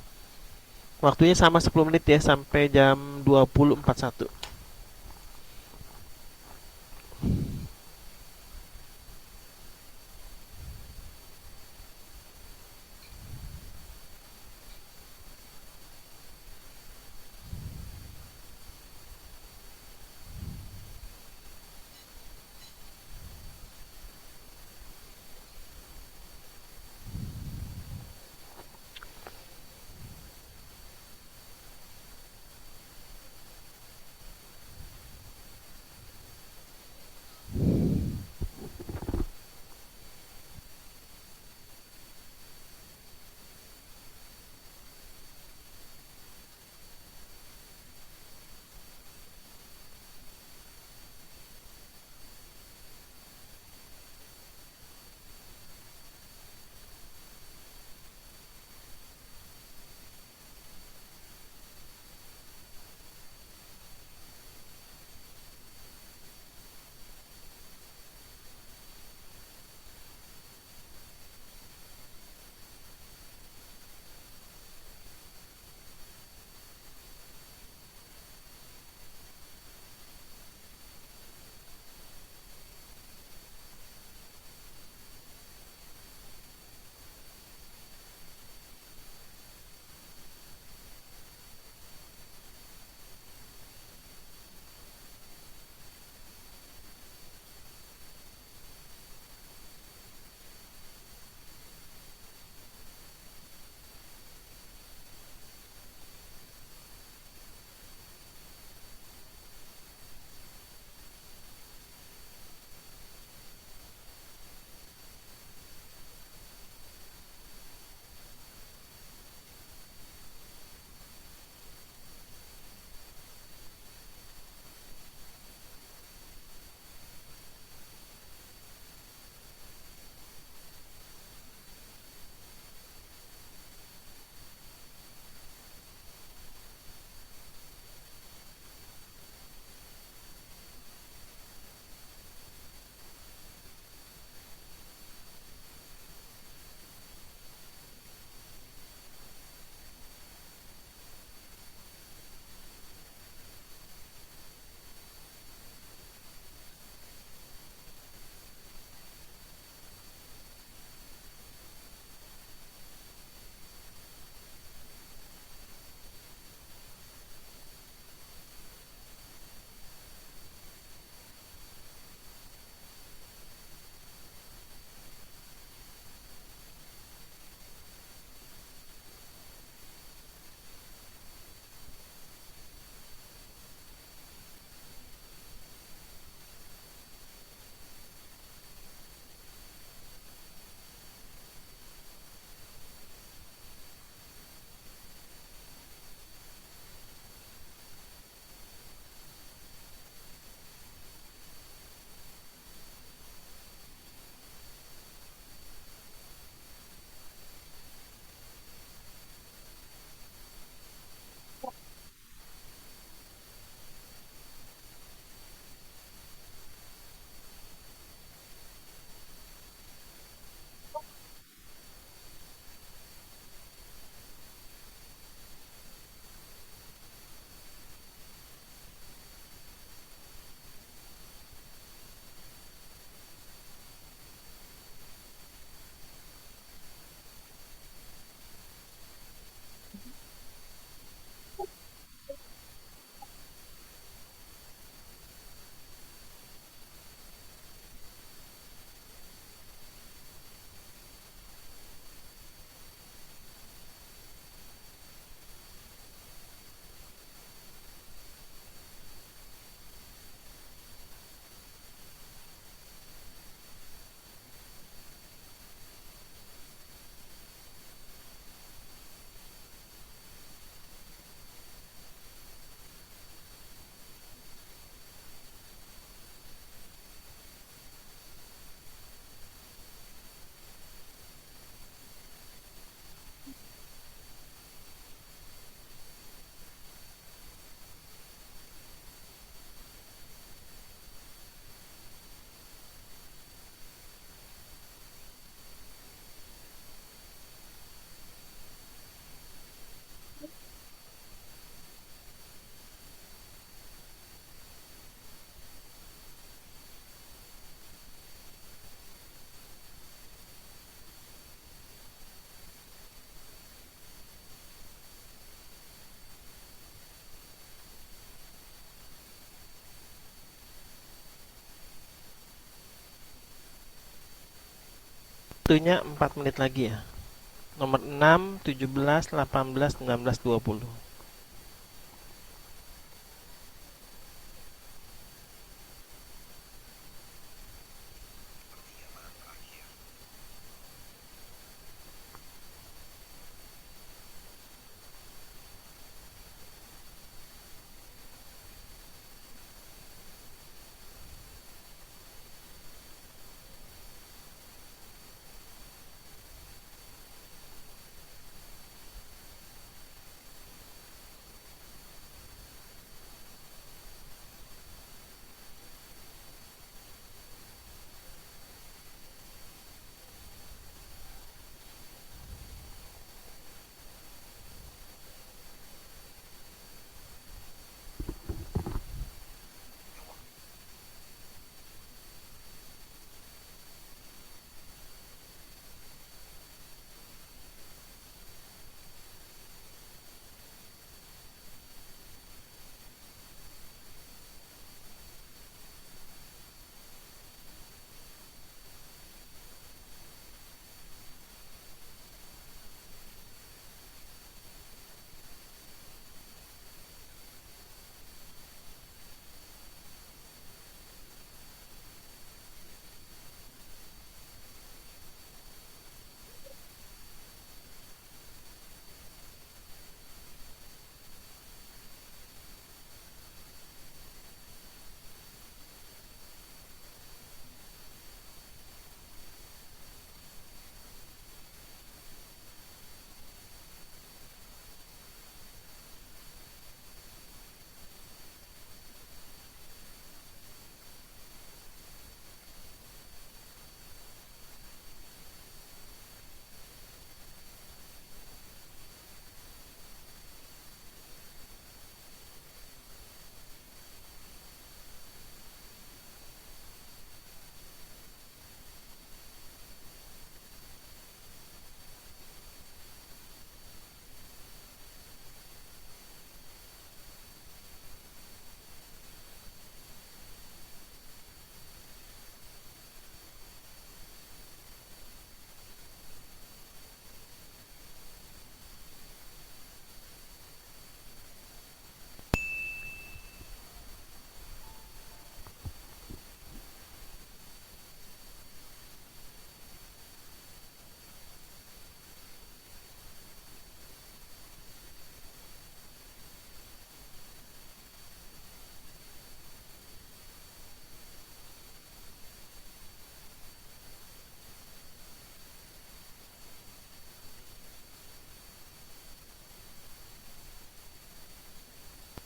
Waktunya sama 10 menit ya, sampai jam 20.41. waktunya 4 menit lagi ya. Nomor 6, 17, 18, 19, 20.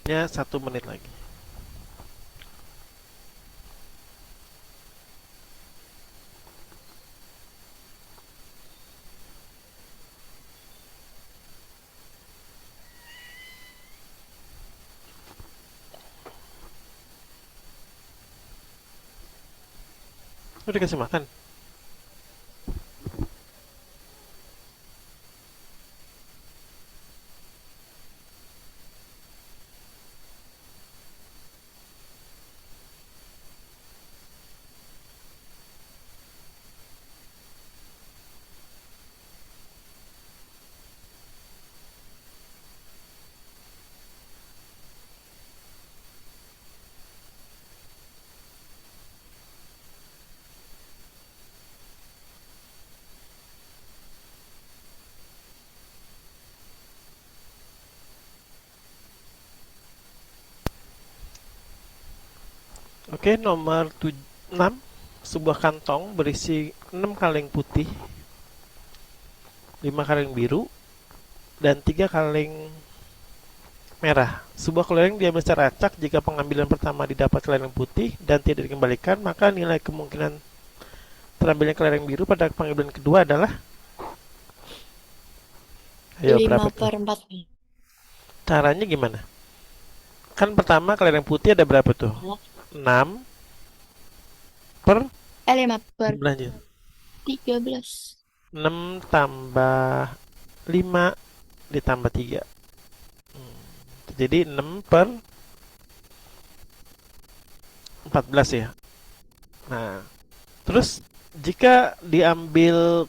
Ya, 1 menit lagi. Udah dikasih makan? Oke, nomor 6. Sebuah kantong berisi 6 kaleng putih, 5 kaleng biru, dan 3 kaleng merah. Sebuah kelereng diambil secara acak. Jika pengambilan pertama didapat kelereng putih dan tidak dikembalikan, maka nilai kemungkinan terambilnya kelereng biru pada pengambilan kedua adalah, ayo lima berapa tuh? per 4. Caranya gimana? Kan pertama kelereng putih ada berapa tuh? 6 per 5 per jumlahnya. 13. 6 tambah 5 ditambah 3. Jadi 6 per 14 ya. Nah, terus Jika diambil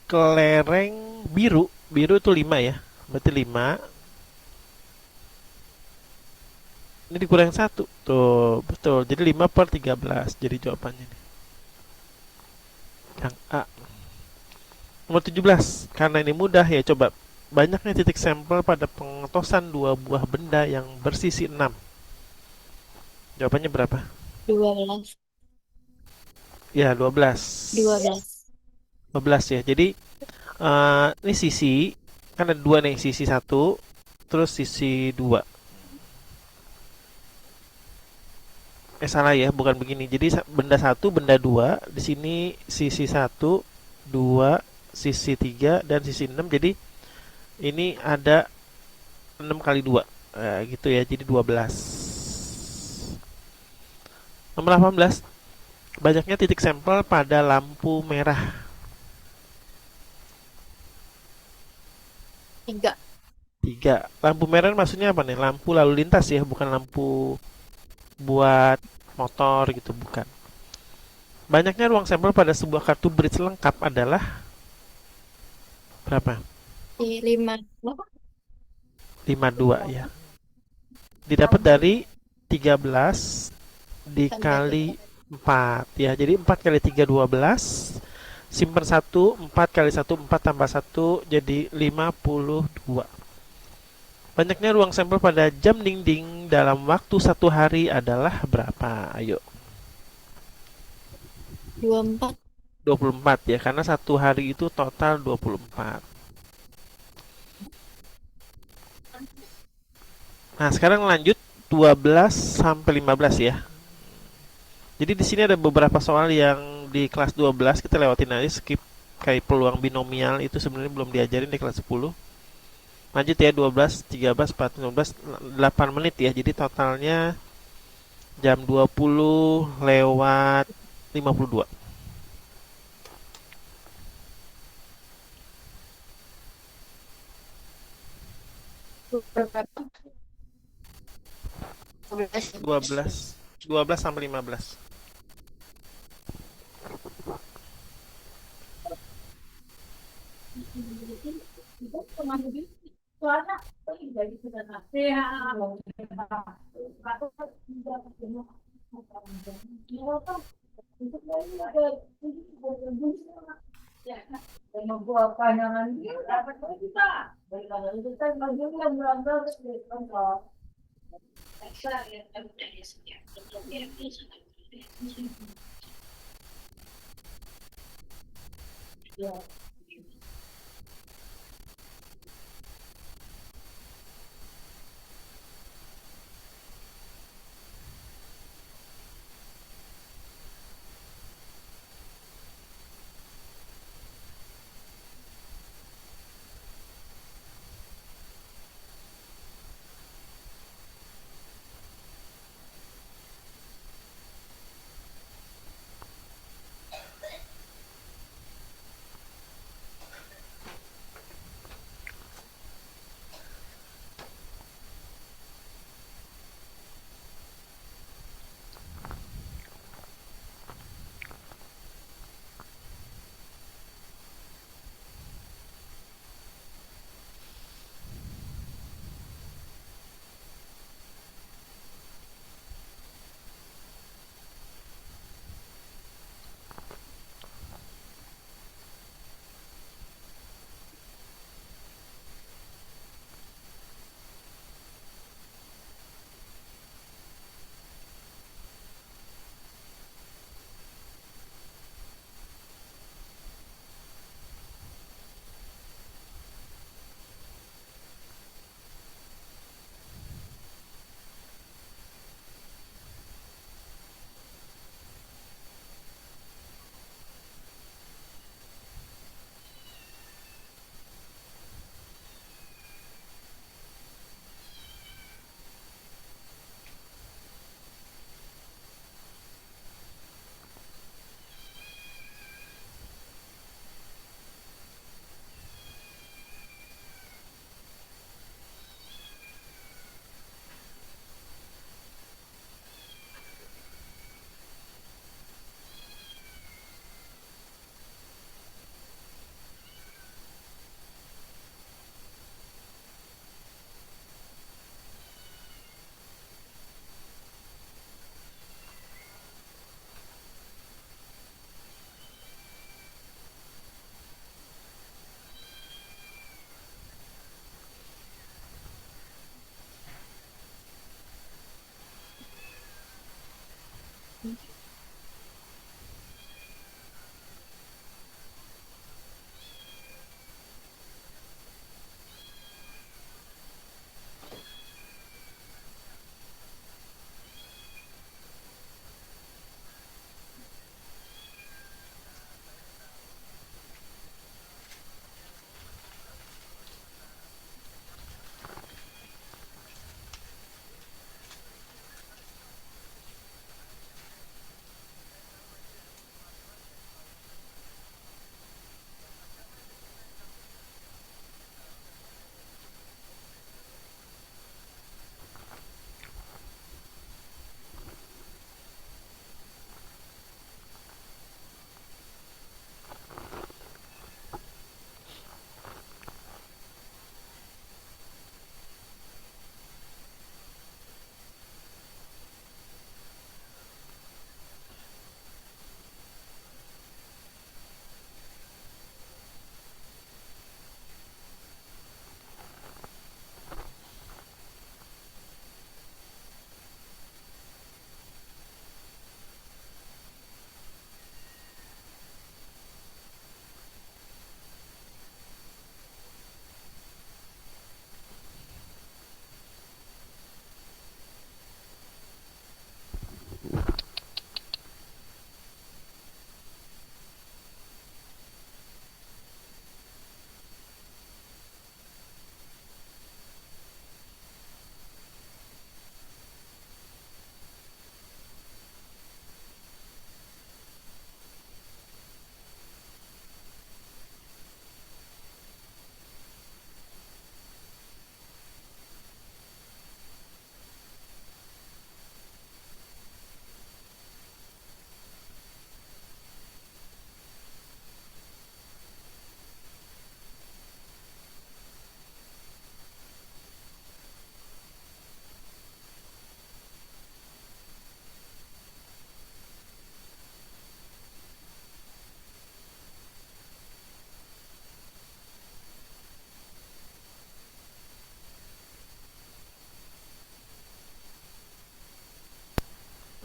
kelereng biru, biru itu 5 ya. Berarti 5. Ini dikurang satu. Tuh, betul. Jadi 5 per 13. Jadi jawabannya nih. Yang A. Nomor 17. Karena ini mudah ya, coba. Banyaknya titik sampel pada pengetosan dua buah benda yang bersisi 6. Jawabannya berapa? 12. Ya, 12. 12. 12 ya. Jadi, ini sisi. Kan ada dua nih, sisi satu. Terus sisi dua. Salah ya, bukan begini. Jadi benda satu, benda dua, di sini sisi satu, dua, sisi tiga, dan sisi enam. Jadi ini ada 6 kali dua, gitu ya. Jadi 12. Nomor 18, banyaknya titik sampel pada lampu merah. 3. 3. Lampu merah maksudnya apa nih? Lampu lalu lintas ya, bukan lampu buat motor gitu, bukan. Banyaknya ruang sampel pada sebuah kartu bridge lengkap adalah berapa? 5. 52 ya. Didapat dari 13 Tambah dikali 3. 4 ya. Jadi 4 kali 3 12. Simpan 1, 4 kali 1 4 tambah 1 jadi 52. Banyaknya ruang sampel pada jam dinding dalam waktu satu hari adalah berapa? Ayo. 24. 24 ya, karena satu hari itu total 24. Nah, sekarang lanjut 12 sampai 15 ya. Jadi di sini ada beberapa soal yang di kelas 12 kita lewatin aja, skip. Kayak peluang binomial itu sebenarnya belum diajarin di kelas 10. Lanjut ya, 12, 13, 14, 15, 8 menit ya. Jadi totalnya jam 20 lewat 52. Berapa? 12. 12, 12 sampai 15.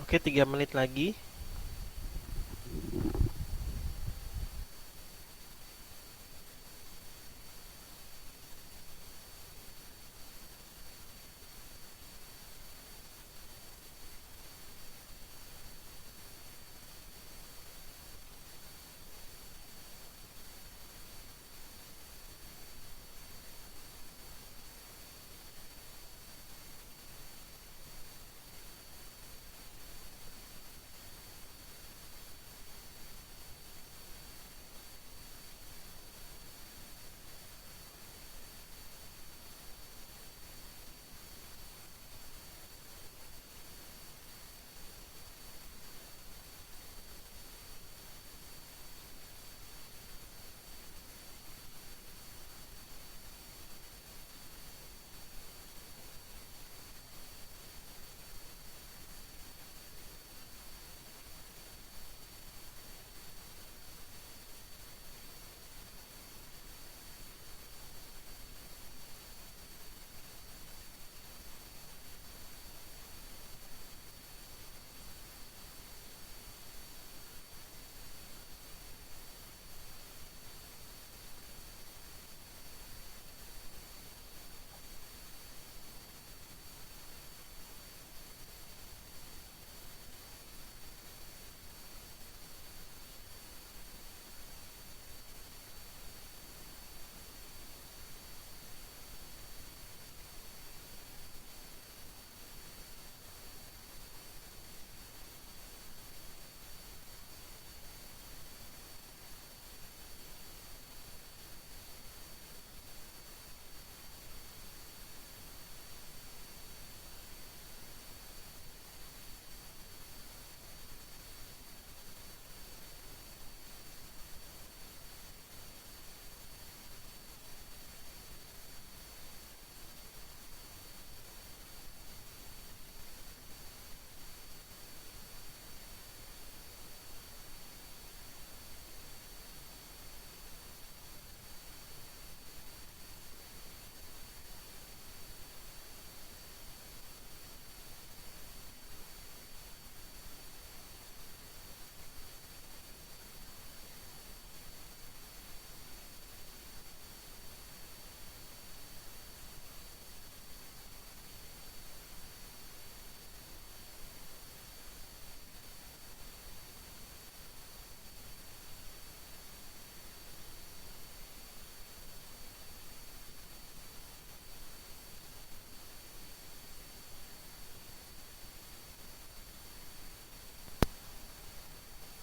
Oke, 3 menit lagi.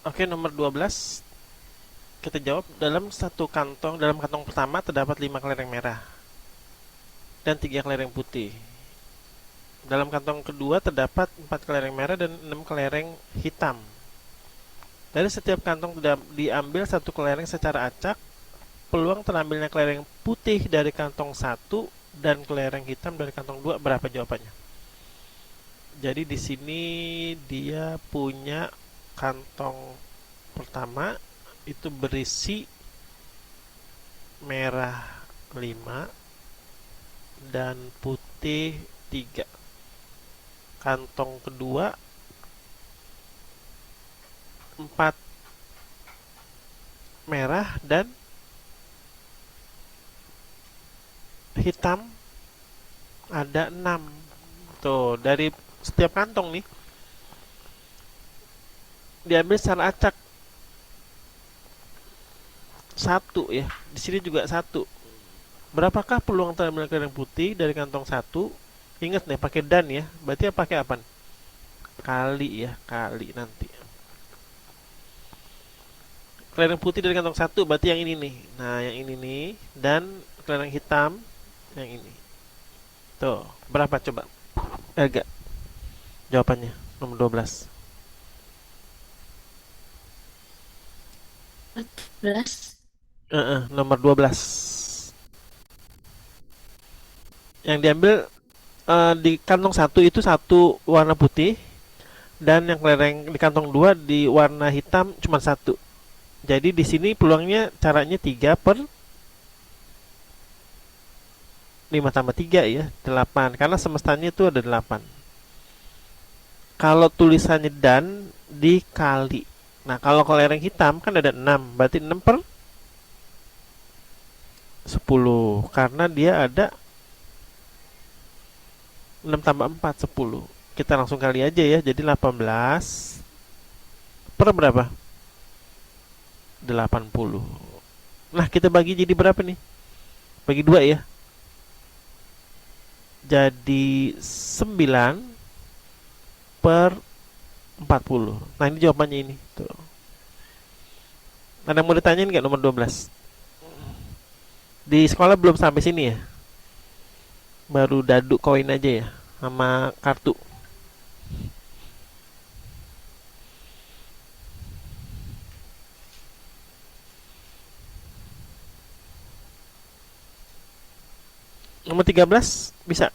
Oke, nomor 12. Kita jawab, dalam kantong pertama terdapat 5 kelereng merah dan 3 kelereng putih. Dalam kantong kedua terdapat 4 kelereng merah dan 6 kelereng hitam. Dari setiap kantong diambil satu kelereng secara acak. Peluang terambilnya kelereng putih dari kantong satu dan kelereng hitam dari kantong dua berapa jawabannya? Jadi di sini dia punya kantong pertama itu berisi merah 5 dan putih 3. Kantong kedua 4 merah dan hitam ada 6. Tuh, dari setiap kantong nih diambil secara acak satu ya. Di sini juga satu. Berapakah peluang terambil kelereng putih dari kantong satu? Ingat nih pakai dan ya. Berarti pakai apa? Kali ya, kali nanti. Kelereng putih dari kantong satu berarti yang ini nih. Nah, yang ini nih dan kelereng hitam yang ini. Tuh, berapa coba? Enggak. Jawabannya nomor 12. 14. Nomor 12. Yang diambil di kantong satu itu satu warna putih dan yang kelereng di kantong dua di warna hitam cuma satu. Jadi di sini peluangnya caranya 3/5 tambah 3 ya, 8. Karena semestanya itu ada 8. Kalau tulisannya dan dikali. Nah, kalau kelereng hitam kan ada 6, berarti 6 per 10. Karena dia ada 6 tambah 4, 10. Kita langsung kali aja ya, jadi 18 per berapa? 80. Nah, kita bagi jadi berapa nih? Bagi 2 ya. Jadi 9 per 40. Nah, ini jawabannya ini. Tuh. Ada yang mau ditanyain nggak nomor 12? Di sekolah belum sampai sini ya? Baru dadu koin aja ya? Sama kartu. Nomor 13 bisa.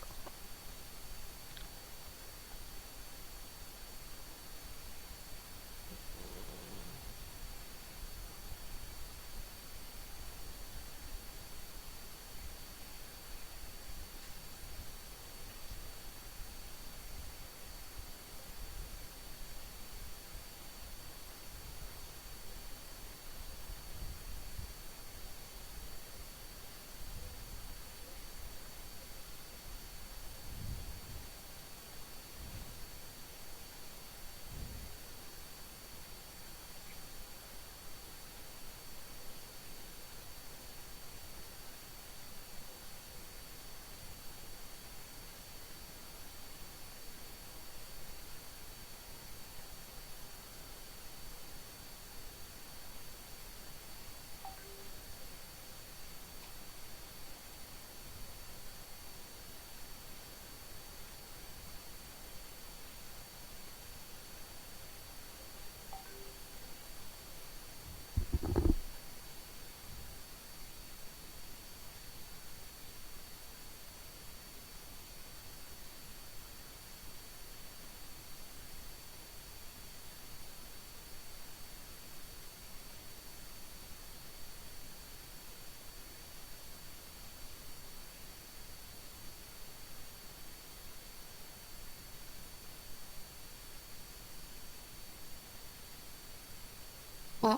Kak,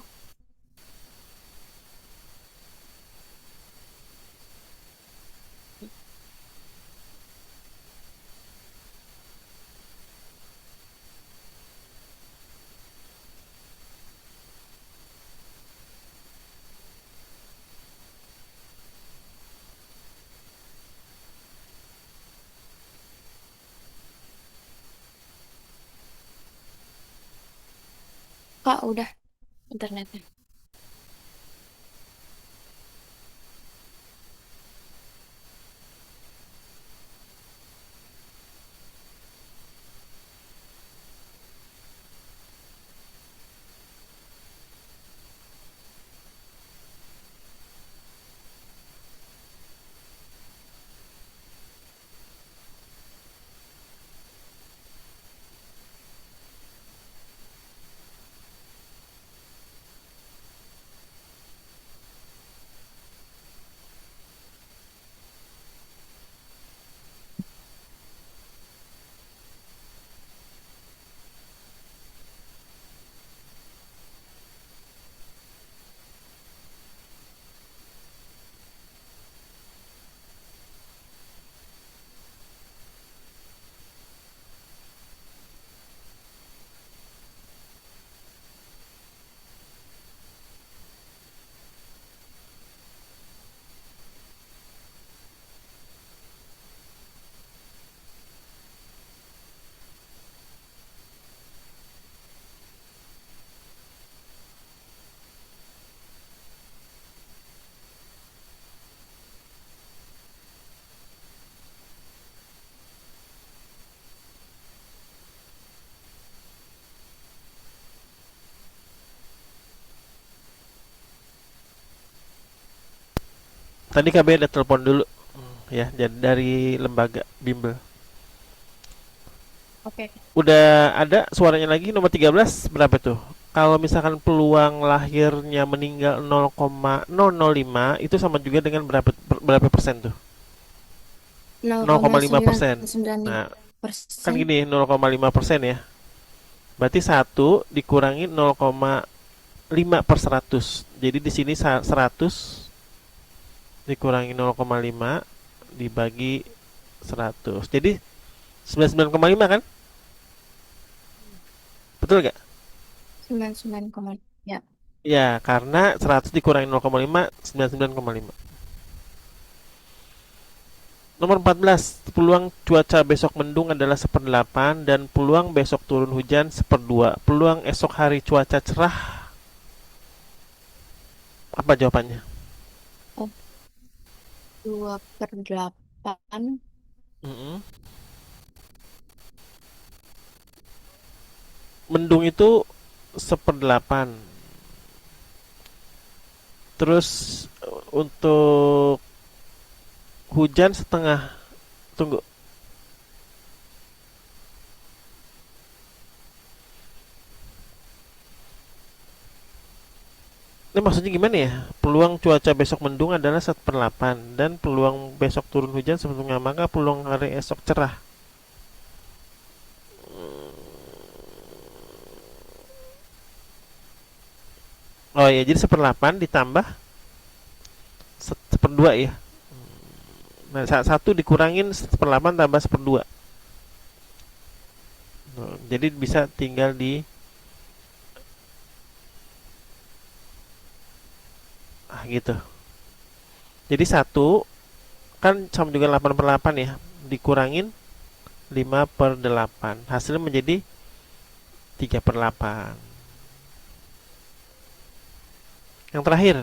Kak, udah internetnya. Tadi KB ada telepon dulu. Ya, jadi dari lembaga bimbel. Oke. Udah ada suaranya lagi nomor 13 berapa tuh? Kalau misalkan peluang lahirnya meninggal 0,005 itu sama juga dengan berapa persen tuh? 0,5%. Nah, kan 0,995%. gini 0,5% ya. Berarti 1 dikurangi 0,5 per 100. Jadi di sini 100 dikurangi 0,5 dibagi 100. Jadi 99,5 kan? Betul gak? 99, ya. Ya, karena 100 dikurangi 0,5, 99,5. Nomor 14, peluang cuaca besok mendung adalah 1/8 dan peluang besok turun hujan 1/2. Peluang esok hari cuaca cerah, apa jawabannya? Oh, 2/8. Mm-mm. Mendung itu 1/8. Terus untuk hujan setengah. Tunggu. Ini maksudnya gimana ya? Peluang cuaca besok mendung adalah 1/8 dan peluang besok turun hujan sebetulnya, maka peluang hari esok cerah. Oh ya, jadi 1/8 ditambah 1/2 ya. Nah, satu dikurangin 1/8 tambah 1/2. Nah, jadi bisa tinggal di gitu. Jadi satu kan sama juga 8/8 ya. Dikurangin 5/8. Hasilnya menjadi 3/8. Yang terakhir,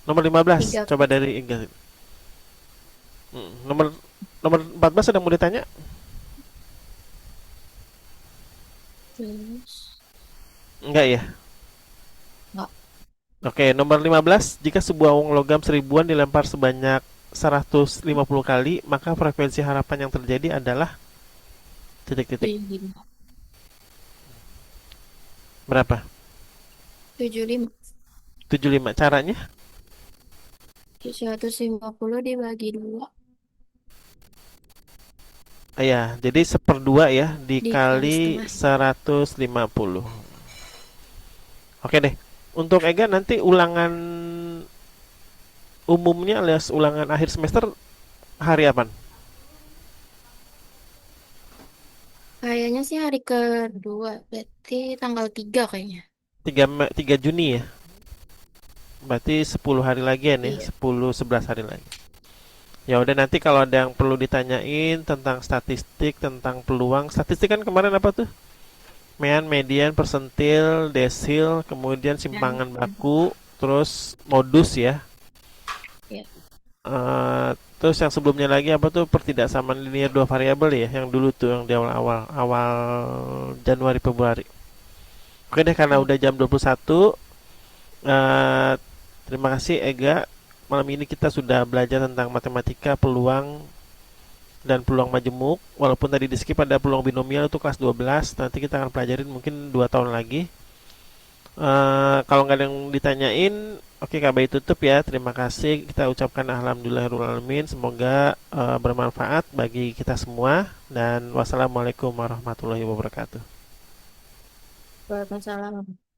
nomor 15. Tiga Coba dari enggak. Nomor nomor 14 sudah mau ditanya? plus. Enggak ya? Enggak. Oke, nomor 15. Jika sebuah uang logam seribuan dilempar sebanyak 150 kali, maka frekuensi harapan yang terjadi adalah titik-titik. 75. Berapa? 75. 75. Caranya? 150 dibagi 2 Ya, jadi 1/2 ya dikali dikali setengah. 150. Oke deh. Untuk Ega nanti ulangan umumnya alias ulangan akhir semester hari apa? Kayaknya sih hari kedua. Berarti tanggal 3 kayaknya. 3 Juni ya. Berarti 10 hari lagi ya nih, Iya. 10 11 hari lagi. Ya udah, nanti kalau ada yang perlu ditanyain tentang statistik, tentang peluang. Statistik kan kemarin apa tuh? Mean, median, persentil, desil, kemudian Dan simpangan baku, terus modus ya. ya. Terus yang sebelumnya lagi apa tuh, pertidaksamaan linear dua variabel ya, yang dulu tuh yang di awal-awal awal Januari Februari. Oke deh, karena Iya. udah jam 21, eh, terima kasih Ega. Malam ini kita sudah belajar tentang matematika, peluang dan peluang majemuk. Walaupun tadi di skip ada peluang binomial itu kelas 12, nanti kita akan pelajarin mungkin 2 tahun lagi. Kalau nggak ada yang ditanyain, oke KBI tutup ya. Terima kasih. Kita ucapkan alhamdulillahirrahmanirrahim. Semoga bermanfaat bagi kita semua. Dan wassalamualaikum warahmatullahi wabarakatuh. Waalaikumsalam.